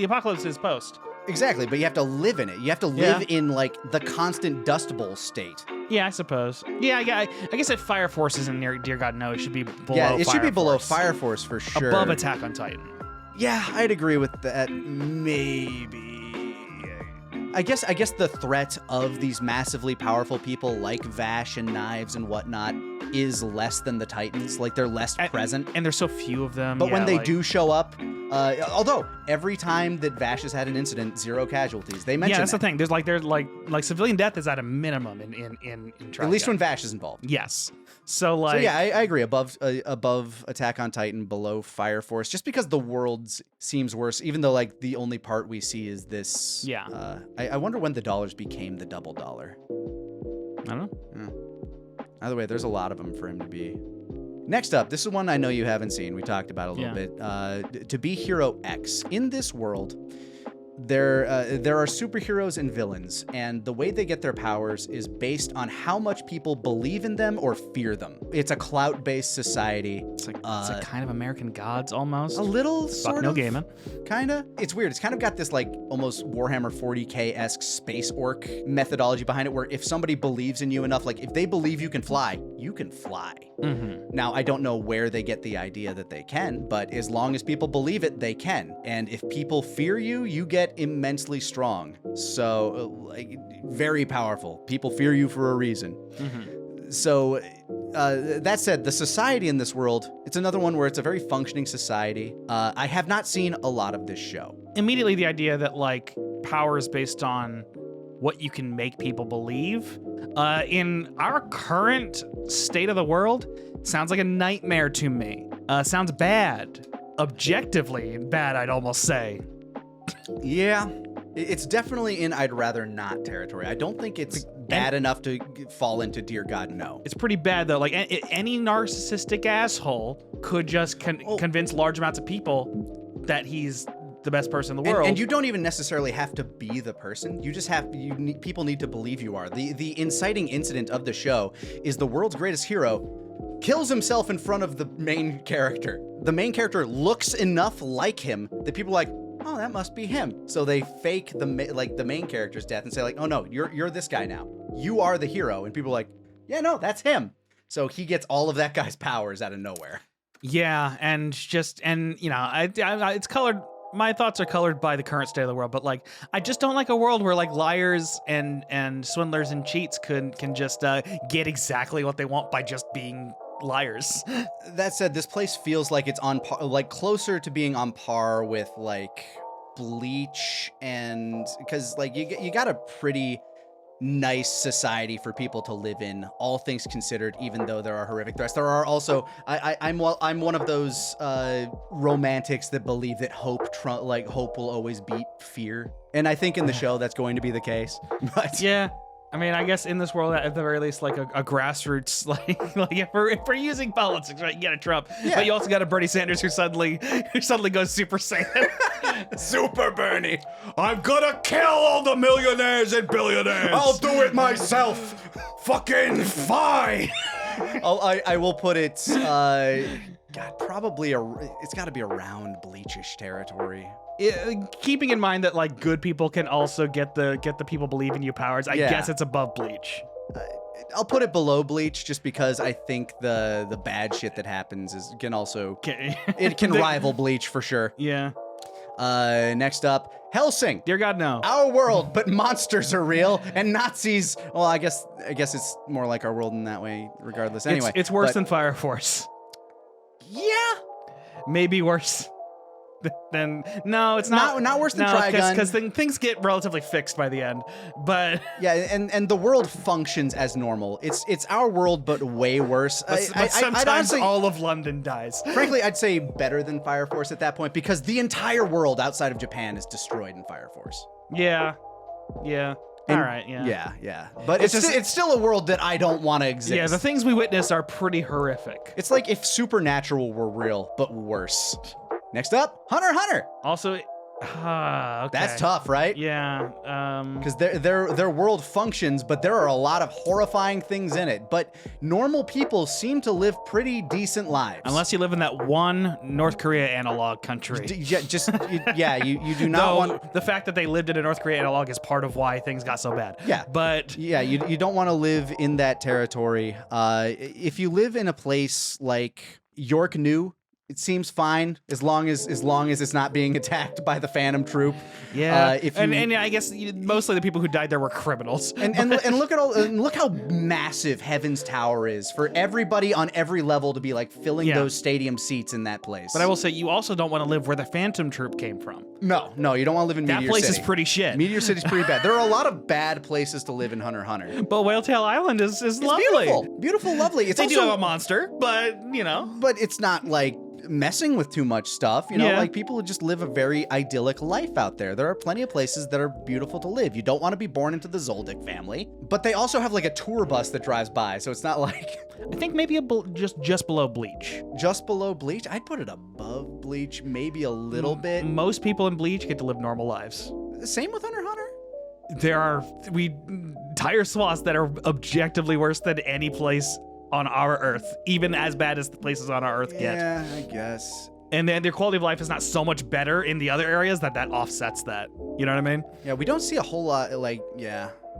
apocalypse is post. Exactly, but you have to live in it. You have to live in like the constant Dust Bowl state. Yeah, I suppose. Yeah, I guess if Fire Force is in Dear God No, it should be below. Yeah, it should be Fire below Force. Fire Force for sure. Above Attack on Titan. Yeah, I'd agree with that. Maybe. I guess the threat of these massively powerful people like Vash and Knives and whatnot is less than the Titans. Like, they're less present. And there's so few of them. But when yeah, they like- do show up, Although every time that Vash has had an incident, 0 casualties. They mention that's that. the thing. There's like civilian death is at a minimum in Trigun. At least when Vash is involved. Yes. So like. So yeah, I agree. Above Attack on Titan, below Fire Force, just because the world seems worse. Even though like the only part we see is this. Yeah. I wonder when the dollars became the double dollar. I don't know. Either way, there's a lot of them for him to be. Next up, this is one I know you haven't seen. We talked about it a little bit. To be Hero X. In this world, there are superheroes and villains, and the way they get their powers is based on how much people believe in them or fear them. It's a clout-based society. It's like kind of American Gods almost. A little sort no of. gaming. Kinda. It's weird. It's kind of got this like almost Warhammer 40K-esque space orc methodology behind it, where if somebody believes in you enough, like if they believe you can fly, you can fly. Mm-hmm. Now, I don't know where they get the idea that they can, but as long as people believe it, they can. And if people fear you, you get immensely strong. So, like, very powerful. People fear you for a reason. Mm-hmm. So, that said, the society in this world, it's another one where it's a very functioning society. I have not seen a lot of this show. Immediately the idea that like power is based on what you can make people believe. In our current state of the world, sounds like a nightmare to me. Sounds bad. Objectively bad, I'd almost say. Yeah, it's definitely in I'd rather not territory. I don't think it's bad enough to fall into Dear God, no. It's pretty bad though. Like any narcissistic asshole could just convince large amounts of people that he's the best person in the world. And you don't even necessarily have to be the person. You just have people need to believe you are. The inciting incident of the show is the world's greatest hero kills himself in front of the main character. The main character looks enough like him that people are like, oh, that must be him. So they fake the main character's death and say like, oh no, you're this guy now. You are the hero. And people are like, yeah, no, that's him. So he gets all of that guy's powers out of nowhere. Yeah, and you know, it's colored. My thoughts are colored by the current state of the world, but like, I just don't like a world where like liars and swindlers and cheats can just get exactly what they want by just being liars. That said, this place feels like it's on par, like closer to being on par with like Bleach, and because like you got a pretty nice society for people to live in, all things considered, even though there are horrific threats. There are also I'm one of those romantics that believe that hope will always beat fear, and I think in the show that's going to be the case. But yeah, I mean, I guess in this world, at the very least, like a grassroots, like if we're using politics, right? You got a Trump, but you also got a Bernie Sanders who suddenly goes Super Saiyan. Super Bernie, I'm gonna kill all the millionaires and billionaires. I'll do it myself. Fucking fine. I will put it. God, probably it's got to be around Bleachish territory. Keeping in mind that like good people can also get the people believing you powers, I guess it's above Bleach. I'll put it below Bleach just because I think the bad shit that happens can rival Bleach for sure. Yeah. Next up, Hellsing. Dear God, no. Our world, but monsters are real and Nazis. Well, I guess it's more like our world in that way, regardless. Anyway, it's worse than Fire Force. Yeah. Maybe worse. Then no, it's not worse than Trigun, because things get relatively fixed by the end. But yeah, and the world functions as normal. It's our world, but way worse. But sometimes honestly, all of London dies. Frankly, I'd say better than Fire Force at that point because the entire world outside of Japan is destroyed in Fire Force. Yeah. All right. Yeah. But it's still a world that I don't want to exist. Yeah, the things we witness are pretty horrific. It's like if Supernatural were real, but worse. Next up, Hunter x Hunter. Also, okay. That's tough, right? Yeah. Because their world functions, but there are a lot of horrifying things in it. But normal people seem to live pretty decent lives. Unless you live in that one North Korea analog country. You do not want... The fact that they lived in a North Korea analog is part of why things got so bad. Yeah. But... Yeah, you don't want to live in that territory. If you live in a place like York New, It seems fine as long as it's not being attacked by the Phantom Troop. Yeah, if you, and I guess mostly the people who died there were criminals. and look how massive Heaven's Tower is for everybody on every level to be like filling those stadium seats in that place. But I will say, you also don't want to live where the Phantom Troop came from. No, you don't want to live in Meteor City. That place is pretty shit. Meteor City's pretty bad. There are a lot of bad places to live in Hunter x Hunter. But Whale Tail Island is lovely. Beautiful, lovely. It's They also, do have a monster, but but it's not like messing with too much stuff, Yeah. like people just live a very idyllic life out there. There are plenty of places that are beautiful to live. You don't want to be born into the Zoldyck family, but they also have like a tour bus that drives by, so it's not like I think maybe just below Bleach. just below Bleach. I'd put it above Bleach, maybe a little bit. Most people in Bleach get to live normal lives. Same with Hunter x Hunter. There are entire swaths that are objectively worse than any place on our Earth, even as bad as the places on our Earth get. Yeah, I guess. And then their quality of life is not so much better in the other areas that offsets that. You know what I mean? Yeah, we don't see a whole lot.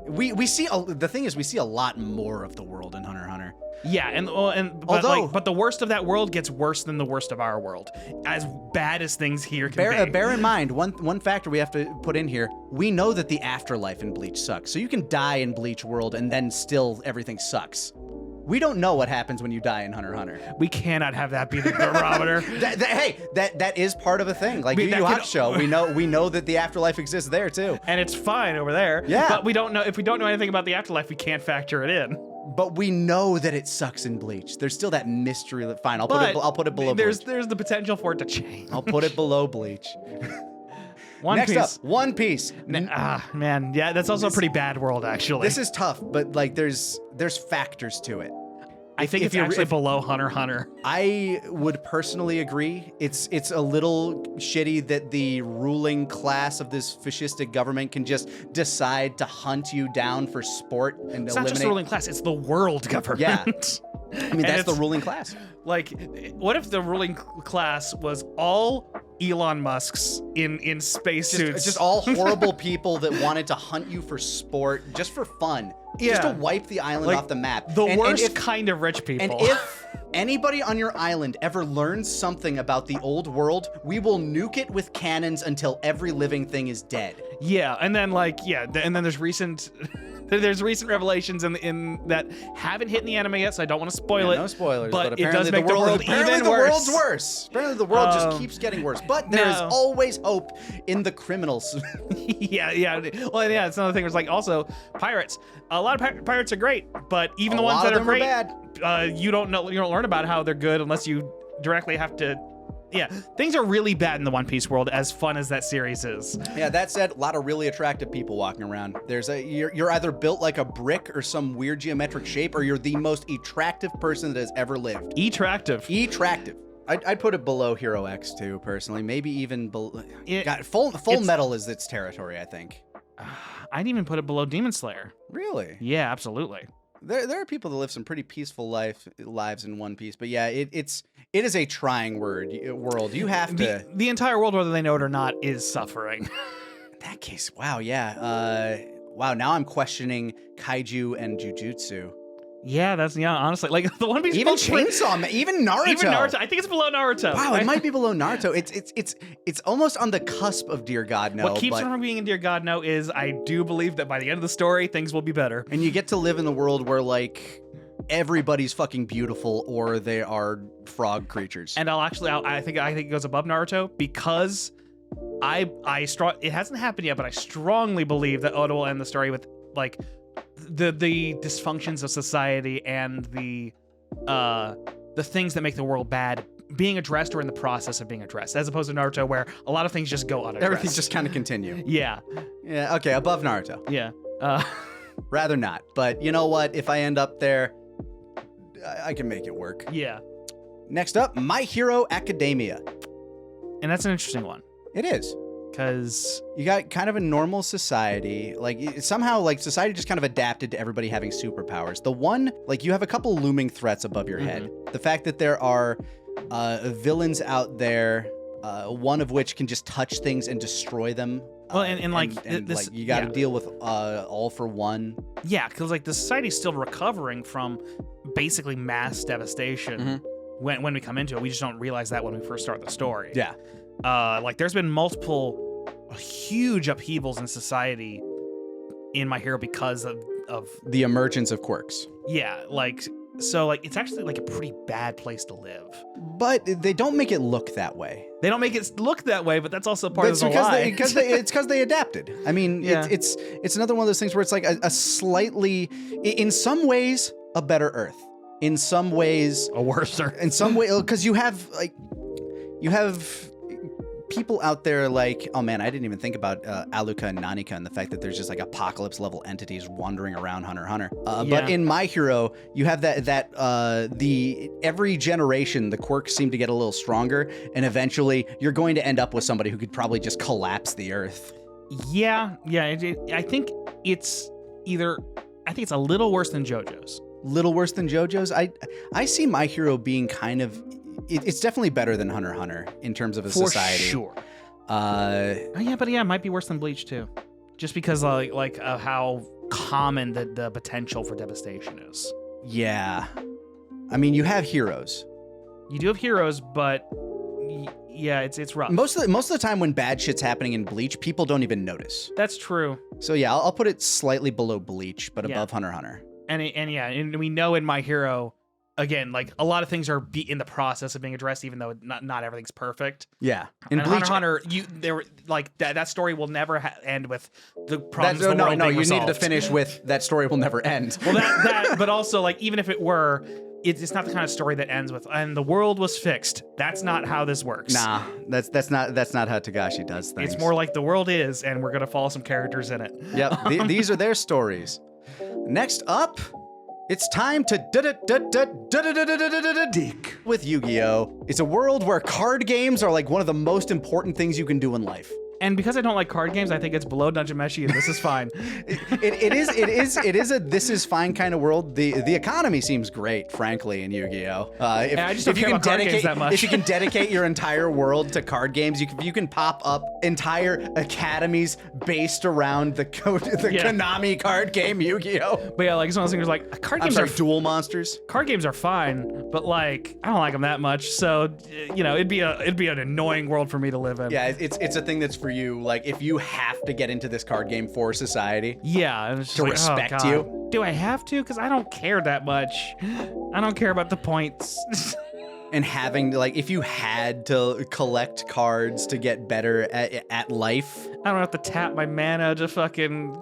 We see the thing is we see a lot more of the world in Hunter x Hunter. Yeah, but the worst of that world gets worse than the worst of our world. As bad as things here can be. Bear in mind, one factor we have to put in here, we know that the afterlife in Bleach sucks. So you can die in Bleach world and then still everything sucks. We don't know what happens when you die in Hunter x Hunter. We cannot have that be the barometer. that is part of a thing. Like YuYu Hakusho, we know that the afterlife exists there too. And it's fine over there. Yeah. But we don't know, if we don't know anything about the afterlife, we can't factor it in. But we know that it sucks in Bleach. There's still that mystery. Fine, I'll put it below Bleach. There's the potential for it to change. I'll put it below Bleach. Next up, One Piece. Man, yeah, that's also a pretty bad world, actually. This is tough, but like there's factors to it. I think it's actually below Hunter x Hunter. I would personally agree. It's a little shitty that the ruling class of this fascistic government can just decide to hunt you down for sport and It's eliminate. not just the ruling class, it's the world government. Yeah. I mean, that's the ruling class. Like, what if the ruling class was all Elon Musks in spacesuits? Just all horrible people that wanted to hunt you for sport, just for fun. Just to wipe the island off the map. The worst kind of rich people. And if anybody on your island ever learns something about the old world, we will nuke it with cannons until every living thing is dead. Yeah, and then and then there's recent revelations in that haven't hit in the anime yet, so I don't want to spoil it. No spoilers, but it does make the world even worse. World's worse. Apparently the world just keeps getting worse. But there is always hope in the criminals. yeah. Well, yeah, it's another thing. It's like also pirates. A lot of pirates are great, but even the ones that are great, you don't learn about how they're good unless you directly have to. Yeah, things are really bad in the One Piece world, as fun as that series is. Yeah, that said, a lot of really attractive people walking around. You're either built like a brick or some weird geometric shape, or you're the most attractive person that has ever lived. Attractive. I'd put it below Hero X too, personally. Maybe even below. Full Metal is its territory, I think. I'd even put it below Demon Slayer. Really? Yeah, absolutely. There are people that live some pretty peaceful lives in One Piece, but yeah, it is a trying world. You have to. The entire world, whether they know it or not, is suffering. In that case, wow, yeah, wow. Now I'm questioning kaiju and jujutsu. Yeah, honestly, like the One Piece. Even Chainsaw Man, even Naruto. I think it's below Naruto. Wow, it might be below Naruto. It's almost on the cusp of Dear God No. What keeps it from being in Dear God No is I do believe that by the end of the story, things will be better. And you get to live in the world where like everybody's fucking beautiful, or they are frog creatures. And I think it goes above Naruto because it hasn't happened yet, but I strongly believe that Oda will end the story with like the dysfunctions of society and the things that make the world bad being addressed or in the process of being addressed, as opposed to Naruto where a lot of things just go unaddressed. Everything just kind of continue. Yeah. Yeah. Okay. Above Naruto. Yeah. Rather not. But you know what? If I end up there, I can make it work. Yeah. Next up, My Hero Academia. And that's an interesting one. It is. Because you got kind of a normal society, like somehow like society just kind of adapted to everybody having superpowers. The one, like you have a couple looming threats above your head. The fact that there are villains out there, one of which can just touch things and destroy them. Well, and this, like you got to deal with All for One. Yeah, because like the society's still recovering from basically mass devastation. when we come into it. We just don't realize that when we first start the story. Yeah. Like there's been multiple huge upheavals in society in My Hero because of The emergence of quirks. yeah, like so like it's actually like a pretty bad place to live. But they don't make it look that way. They don't make it look that way, but that's also part It's of the lie. it's because they adapted. I mean, Yeah. it's another one of those things where it's like a slightly, in some ways, a better Earth. In some ways, a worser. in some way, because you have people out there like, oh man, I didn't even think about Aluka and Nanika and the fact that there's just like apocalypse level entities wandering around Hunter x Hunter. But Yeah. in My Hero, you have the every generation the quirks seem to get a little stronger, and eventually you're going to end up with somebody who could probably just collapse the Earth. Yeah. I think it's a little worse than JoJo's. Little worse than JoJo's. I see My Hero being kind of. It's definitely better than Hunter x Hunter in terms of a For society. sure. Uh, It might be worse than Bleach too, just because like of how common the potential for devastation is. yeah. I mean, you have heroes. You do have heroes, but yeah, it's rough. Most of the time when bad shit's happening in Bleach, people don't even notice. That's true. So yeah, I'll put it slightly below Bleach, but Yeah. above Hunter x Hunter. And we know in My Hero, again, like a lot of things are in the process of being addressed, even though not everything's perfect. Yeah. In Hunter x Hunter, that story will never end with the problems. No, of the world being you needed to resolved. finish with that story will never end. Well, that, but also like even if it were, it's not the kind of story that ends with and the world was fixed. That's not how this works. Nah, that's not how Tagashi does things. It's more like the world is, and we're gonna follow some characters in it. Yep, these are their stories. Next up, it's time to dig with Yu-Gi-Oh! It's a world where card games are like one of the most important things you can do in life. And because I don't like card games, I think it's below Dungeon Meshi, and this is fine. It is a this is fine kind of world. The economy seems great, frankly, in Yu-Gi-Oh. I just don't if you care can about card games dedicate that much. if you can dedicate your entire world to card games, you can pop up entire academies based around the Yeah. Konami card game Yu-Gi-Oh. But yeah, like some of those things are like card I'm games sorry, are Duel Monsters. card games are fine, but like I don't like them that much. So it'd be an annoying world for me to live in. Yeah, it's a thing that's for you. Like if you have to get into this card game for society. Yeah, and it's just To like, respect oh, God. you. Do I have to? Because I don't care that much. I don't care about the points. And having like, if you had to collect cards to get better at life, I don't have to tap my mana to fucking.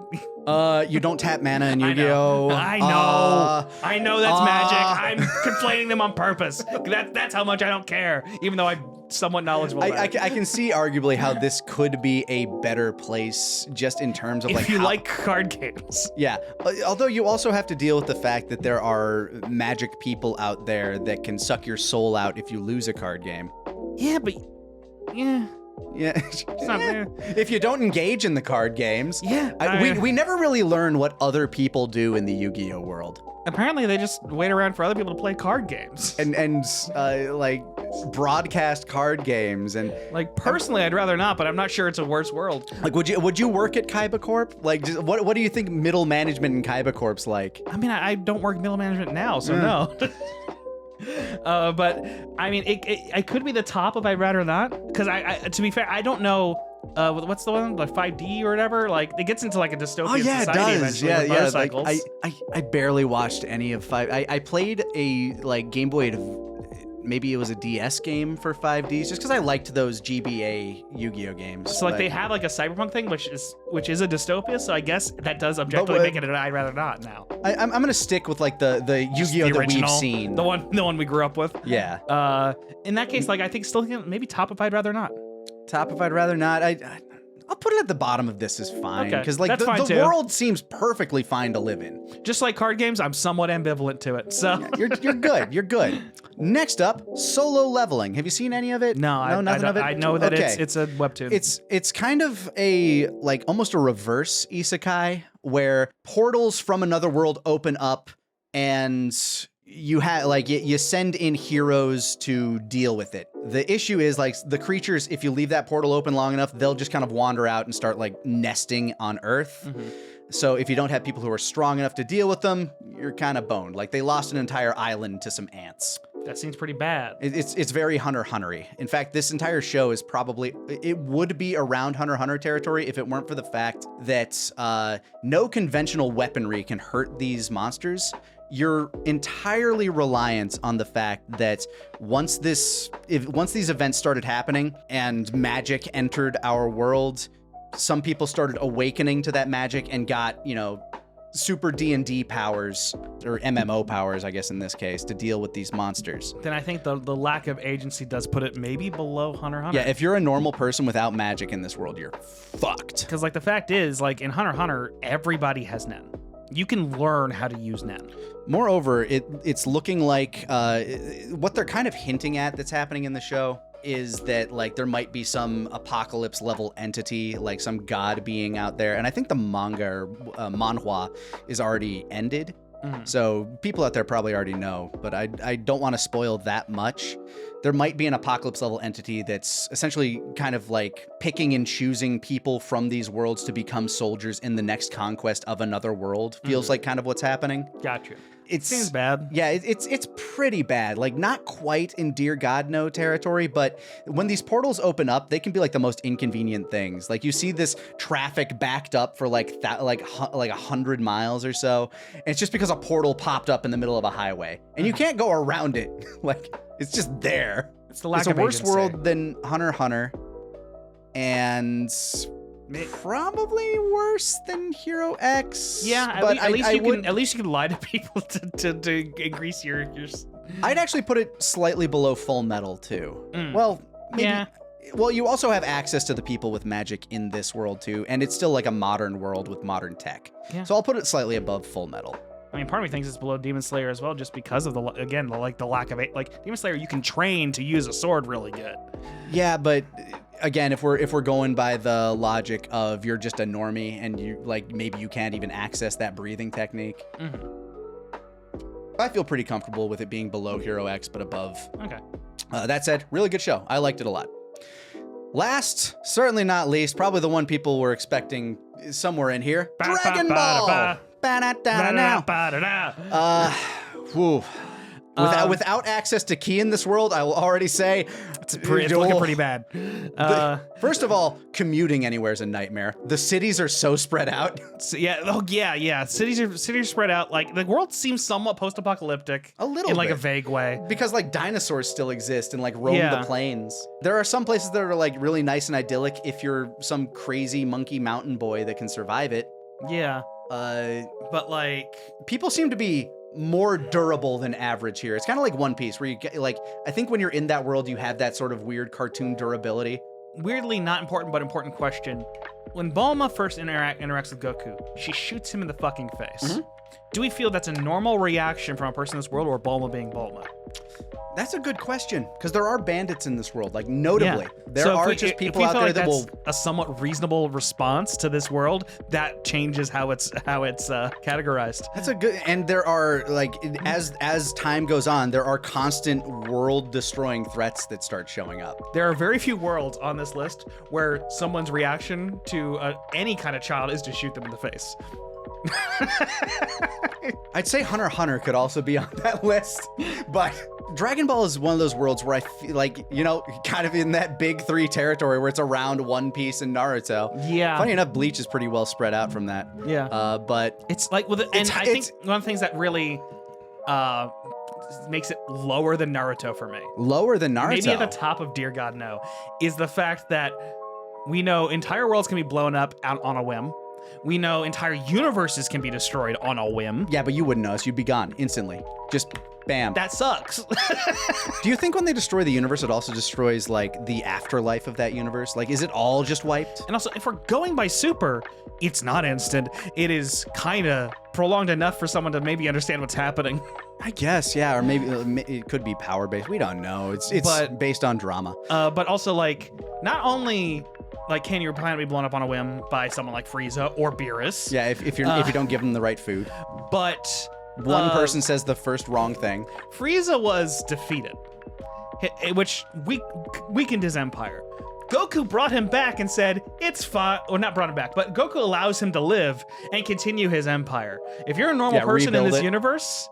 you don't tap mana in I Yu-Gi-Oh. know. I know that's magic. I'm conflating them on purpose. That's how much I don't care, even though I'm somewhat knowledgeable. I about it. can see arguably how this could be a better place just in terms of If like you how, like card games. yeah. Although you also have to deal with the fact that there are magic people out there that can suck your soul out if you lose a card game. Yeah, but yeah, Yeah. it's not. If you don't engage in the card games. Yeah, We never really learn what other people do in the Yu-Gi-Oh world. Apparently, they just wait around for other people to play card games. And like broadcast card games and Like personally, I'd rather not, but I'm not sure it's a worse world. like would you work at Kaiba Corp? Like what do you think middle management in Kaiba Corp's like? I mean, I don't work middle management now, so no. But I mean, it could be the top if I'd rather not. Because I to be fair, I don't know. What's the one like 5D or whatever? Like it gets into like a dystopian Oh yeah, it society does. eventually Yeah, with yeah. Like, motorcycles. I barely watched any of 5. I played a like Game Boy. Maybe it was a DS game for 5Ds, just because I liked those GBA Yu-Gi-Oh games. So like but- they have like a cyberpunk thing, which is a dystopia. So I guess that does objectively what- make it an I'd rather not now. I'm gonna stick with like the Yu-Gi-Oh that we've seen. the one we grew up with. Yeah. In that case, like I think still maybe top if I'd rather not. Top if I'd rather not. I'll put it at the bottom of this is fine Okay, because like that's fine the too. world seems perfectly fine to live in. Just like card games, I'm somewhat ambivalent to it. So You're good. You're good. Next up, Solo Leveling. Have you seen any of it? no, nothing of it. I know that Okay. it's a webtoon. It's kind of a like almost a reverse isekai where portals from another world open up and you have like you send in heroes to deal with it. The issue is like the creatures, if you leave that portal open long enough, they'll just kind of wander out and start like nesting on Earth. Mm-hmm. So if you don't have people who are strong enough to deal with them, you're kind of boned. Like they lost an entire island to some ants. That seems pretty bad. It's very Hunter Hunter-y. In fact, this entire show is probably, it would be around Hunter Hunter territory if it weren't for the fact that no conventional weaponry can hurt these monsters. You're entirely reliant on the fact that once these events started happening and magic entered our world, some people started awakening to that magic and got, you know, super D&D powers, or MMO powers, I guess in this case, to deal with these monsters. Then I think the lack of agency does put it maybe below Hunter x Hunter. Yeah, if you're a normal person without magic in this world, you're fucked. Because like the fact is, like in Hunter x Hunter, everybody has Nen. You can learn how to use Nen. Moreover, it's looking like what they're kind of hinting at that's happening in the show is that like there might be some apocalypse level entity, like some god being out there. And I think the manga or manhwa is already ended. So people out there probably already know, but I don't want to spoil that much. There might be an apocalypse level entity that's essentially kind of like picking and choosing people from these worlds to become soldiers in the next conquest of another world. Feels like kind of what's happening. Gotcha. It seems bad. Yeah, it's pretty bad. Like not quite in Dear God No territory, but when these portals open up, they can be like the most inconvenient things. Like you see this traffic backed up for like 100 miles or so. And it's just because a portal popped up in the middle of a highway, and you can't go around it. Like it's just there. It's the lack It's a of worse agency. world than Hunter x Hunter, and probably worse than Hero X. Yeah, but at least you can lie to people to increase your. I'd actually put it slightly below Fullmetal too. Well, maybe, Yeah. Well, you also have access to the people with magic in this world too, and it's still like a modern world with modern tech. Yeah. So I'll put it slightly above Fullmetal. I mean, part of me thinks it's below Demon Slayer as well, just because of the lack of it. Like Demon Slayer, you can train to use a sword really good. Yeah, but again, if we're going by the logic of you're just a normie and you like maybe you can't even access that breathing technique. I feel pretty comfortable with it being below Hero X, but above. Okay. That said, really good show. I liked it a lot. Last, certainly not least, probably the one people were expecting somewhere in here. Dragon Ball. Whew. Without access to ki in this world, I will already say it's looking pretty bad. First of all, commuting anywhere is a nightmare. The cities are so spread out. So, yeah. Cities are spread out. Like the world seems somewhat post-apocalyptic. A little in like bit. a vague way. Because like dinosaurs still exist and like roam Yeah. the plains. There are some places that are like really nice and idyllic if you're some crazy monkey mountain boy that can survive it. Yeah. But like People seem to be more durable than average here. It's kind of like One Piece where you get like, I think when you're in that world, you have that sort of weird cartoon durability. weirdly not important but important question. When Bulma first interacts with Goku, she shoots him in the fucking face. Do we feel that's a normal reaction from a person in this world, or Bulma being Bulma? That's a good question, because there are bandits in this world, like notably. Yeah. There So are if just we people feel out there like that that's will... a somewhat reasonable response to this world, that changes how it's categorized. That's a good, and there are like, as time goes on, there are constant world-destroying threats that start showing up. There are very few worlds on this list where someone's reaction to any kind of child is to shoot them in the face. I'd say Hunter x Hunter could also be on that list, but Dragon Ball is one of those worlds where I feel like, you know, kind of in that big three territory where it's around One Piece and Naruto. Yeah. Funny enough, Bleach is pretty well spread out from that. Yeah. But it's like with and I think one of the things that really makes it lower than Naruto for me. Lower than Naruto. Maybe at the top of Dear God No is the fact that we know entire worlds can be blown up out on a whim. We know entire universes can be destroyed on a whim. Yeah, but you wouldn't notice. You'd be gone instantly. Just bam. That sucks. Do you think when they destroy the universe, it also destroys like the afterlife of that universe? Like, is it all just wiped? And also, if we're going by super, it's not instant. It is kind of prolonged enough for someone to maybe understand what's happening. I guess, yeah, or maybe it could be power based. We don't know. It's based on drama. But also, like, not only like can your planet be blown up on a whim by someone like Frieza or Beerus. Yeah, if you don't give them the right food. But one person says the first wrong thing. Frieza was defeated, which weakened his empire. Goku brought him back and said, it's fine. Or not brought him back, but Goku allows him to live and continue his empire. If you're a normal person in this universe,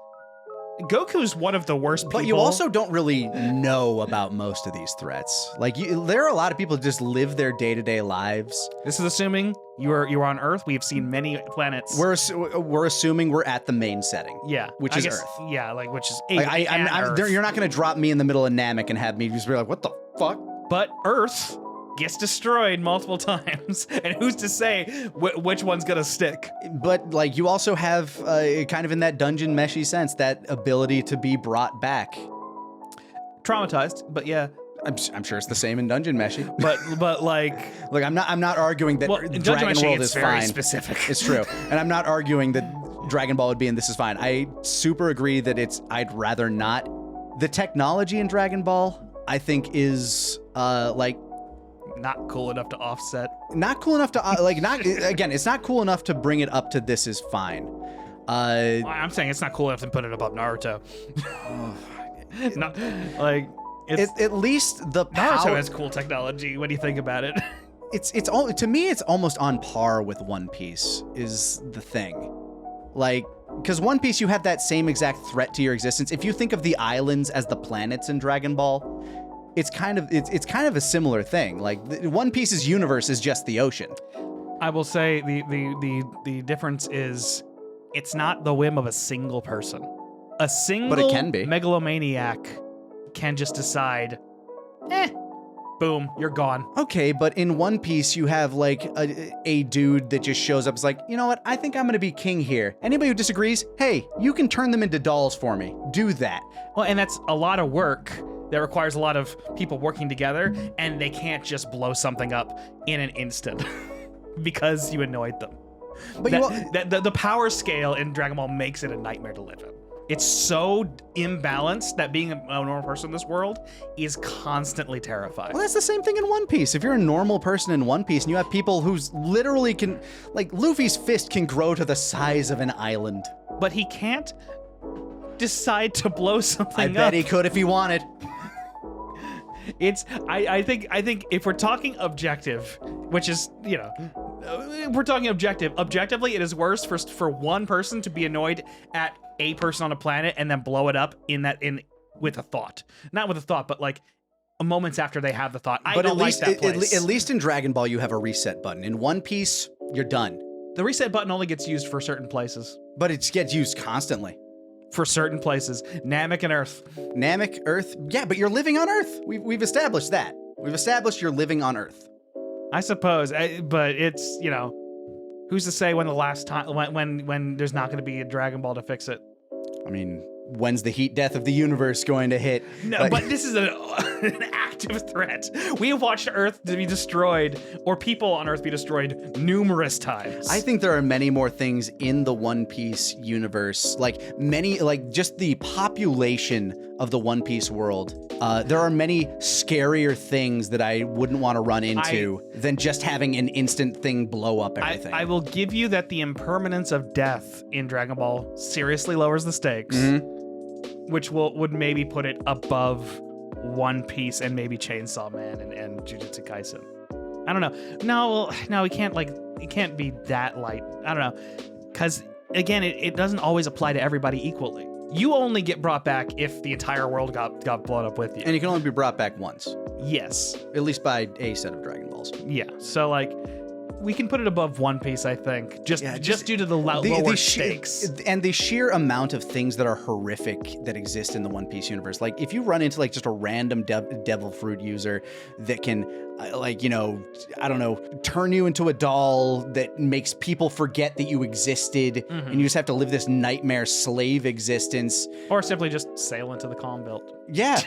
Goku's one of the worst people. But you also don't really know about most of these threats. Like, there are a lot of people who just live their day-to-day lives. This is assuming you're on Earth. We've seen many planets. We're assuming we're at the main setting. Yeah, which I is guess, Earth. Yeah, like which is Earth. You're not going to drop me in the middle of Namek and have me just be like, what the fuck? But Earth gets destroyed multiple times, and who's to say which one's gonna stick? But like, you also have kind of in that dungeon Meshi sense that ability to be brought back. Traumatized, but yeah. I'm sure it's the same in Dungeon Meshi. But like, look, I'm not arguing that in Dragon Meshi, World it's is very fine. specific. It's true, and I'm not arguing that Dragon Ball would be in This Is Fine. I super agree that I'd rather not. The technology in Dragon Ball, I think, is like not cool enough to offset. Not cool enough to it's not cool enough to bring it up to This Is Fine. I'm saying it's not cool enough to put it above Naruto. Not like at least the Naruto power has cool technology when you think about it. It's all, to me, it's almost on par with One Piece is the thing. Like, because One Piece, you have that same exact threat to your existence. If you think of the islands as the planets in Dragon Ball, it's kind of a similar thing. Like, One Piece's universe is just the ocean. I will say the difference is it's not the whim of a single person. A single But it can be. megalomaniac can just decide, boom, you're gone. Okay, but in One Piece, you have like a dude that just shows up. It's like, you know what? I think I'm gonna be king here. Anybody who disagrees, hey, you can turn them into dolls for me. Do that. Well, and that's a lot of work that requires a lot of people working together, and they can't just blow something up in an instant because you annoyed them. But the power scale in Dragon Ball makes it a nightmare to live in. It's so imbalanced that being a normal person in this world is constantly terrifying. Well, that's the same thing in One Piece. If you're a normal person in One Piece and you have people who's literally can, like, Luffy's fist can grow to the size of an island. But he can't decide to blow something I up. bet he could if he wanted. I think if we're talking objective, which is, you know, if we're talking objectively, it is worse for one person to be annoyed at a person on a planet and then blow it up with a thought. Not with a thought, but like moments after they have the thought. But at least in Dragon Ball, you have a reset button. In One Piece, you're done. The reset button only gets used for certain places. But it gets used constantly. For certain places. Namek and Earth. Namek, Earth. Yeah, but you're living on Earth. We've established that. We've established you're living on Earth. I suppose, but it's, you know, who's to say when the last time, when there's not going to be a Dragon Ball to fix it? I mean, when's the heat death of the universe going to hit? No, like, but this is an active threat. We have watched Earth to be destroyed, or people on Earth be destroyed numerous times. I think there are many more things in the One Piece universe, like just the population of the One Piece world. There are many scarier things that I wouldn't want to run into than just having an instant thing blow up everything. I will give you that the impermanence of death in Dragon Ball seriously lowers the stakes, which would maybe put it above One Piece and maybe Chainsaw Man and Jujutsu Kaisen. I don't know. No, it can't be that light. I don't know. Because, again, it doesn't always apply to everybody equally. You only get brought back if the entire world got blown up with you. And you can only be brought back once. Yes. At least by a set of Dragon Balls. Yeah. So, like, we can put it above One Piece, I think, just due to the lower stakes. And the sheer amount of things that are horrific that exist in the One Piece universe. Like, if you run into, like, just a random devil fruit user that can, like, you know, I don't know, turn you into a doll that makes people forget that you existed, and you just have to live this nightmare slave existence. Or simply just sail into the calm belt. Yeah.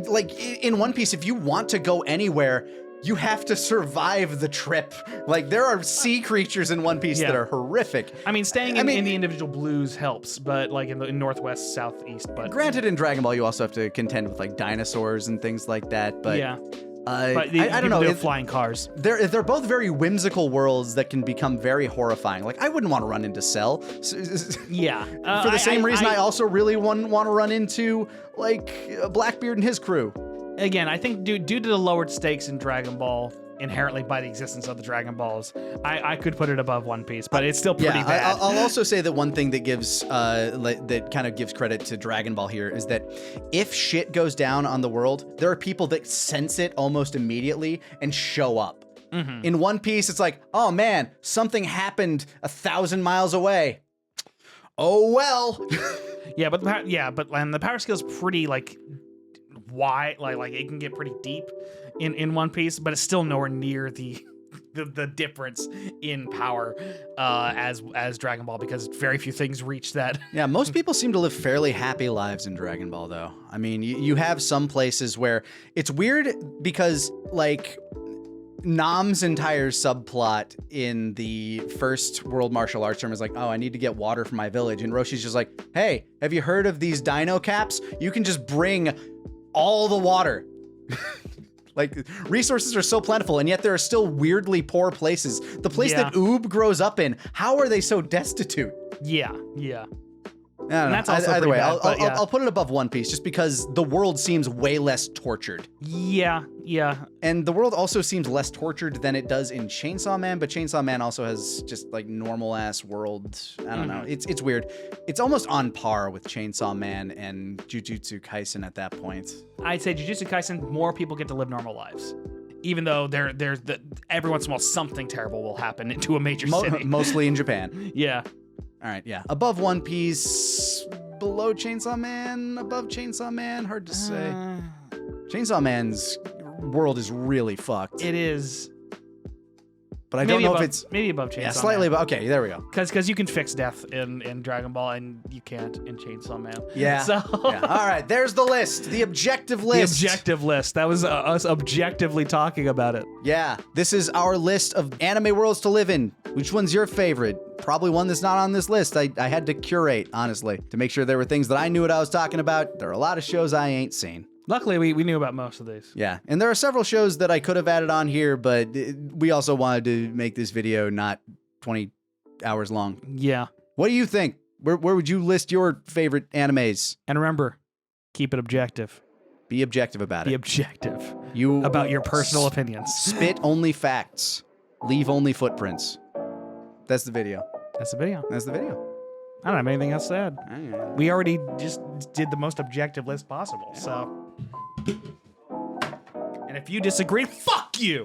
Like, in One Piece, if you want to go anywhere, you have to survive the trip. Like, there are sea creatures in One Piece that are horrific. I mean, staying in the individual blues helps, but like in northwest, southeast. But granted, in Dragon Ball, you also have to contend with like dinosaurs and things like that. But yeah, I don't know. Flying cars. They're both very whimsical worlds that can become very horrifying. Like, I wouldn't want to run into Cell. Yeah. For the same reason, I also really wouldn't want to run into like Blackbeard and his crew. Again, I think due to the lowered stakes in Dragon Ball, inherently by the existence of the Dragon Balls. I could put it above One Piece, but it's still pretty bad. I'll also say that one thing that gives that kind of gives credit to Dragon Ball here is that if shit goes down on the world, there are people that sense it almost immediately and show up. In One Piece, it's like, oh man, something happened 1,000 miles away. Oh well. but the power scale is pretty like wide, like it can get pretty deep in One Piece, but it's still nowhere near the difference in power as Dragon Ball, because very few things reach that. Yeah, most people seem to live fairly happy lives in Dragon Ball, though. I mean, you have some places where it's weird because, like, Nam's entire subplot in the first World Martial Arts Tournament is like, oh, I need to get water for my village. And Roshi's just like, hey, have you heard of these dino caps? You can just bring all the water. Like, resources are so plentiful, and yet there are still weirdly poor places. The place that Oob grows up in, how are they so destitute? Yeah. I don't know. That's also Either way, bad, I'll put it above One Piece just because the world seems way less tortured. Yeah. And the world also seems less tortured than it does in Chainsaw Man, but Chainsaw Man also has just like normal ass world. I don't know. It's weird. It's almost on par with Chainsaw Man and Jujutsu Kaisen at that point. I'd say Jujutsu Kaisen, more people get to live normal lives. Even though there's every once in a while something terrible will happen into a major city. Mostly in Japan. Yeah. All right, yeah. Above One Piece, below Chainsaw Man, above Chainsaw Man, hard to say. Chainsaw Man's world is really fucked. It is. But I don't know if it's maybe above Chainsaw Man. Yeah, slightly above. Okay, there we go. Because you can fix death in Dragon Ball and you can't in Chainsaw Man. Yeah. So yeah. All right, there's the list, the objective list. The objective list. That was us objectively talking about it. Yeah, this is our list of anime worlds to live in. Which one's your favorite? Probably one that's not on this list. I had to curate, honestly, to make sure there were things that I knew what I was talking about. There are a lot of shows I ain't seen. Luckily, we knew about most of these. Yeah, and there are several shows that I could have added on here, but we also wanted to make this video not 20 hours long. Yeah. What do you think? Where would you list your favorite animes? And remember, keep it objective. Be objective about it. Be objective You about your personal opinions. Spit only facts. Leave only footprints. That's the video. That's the video. That's the video. I don't have anything else to add. We already just did the most objective list possible, so. And if you disagree, fuck you!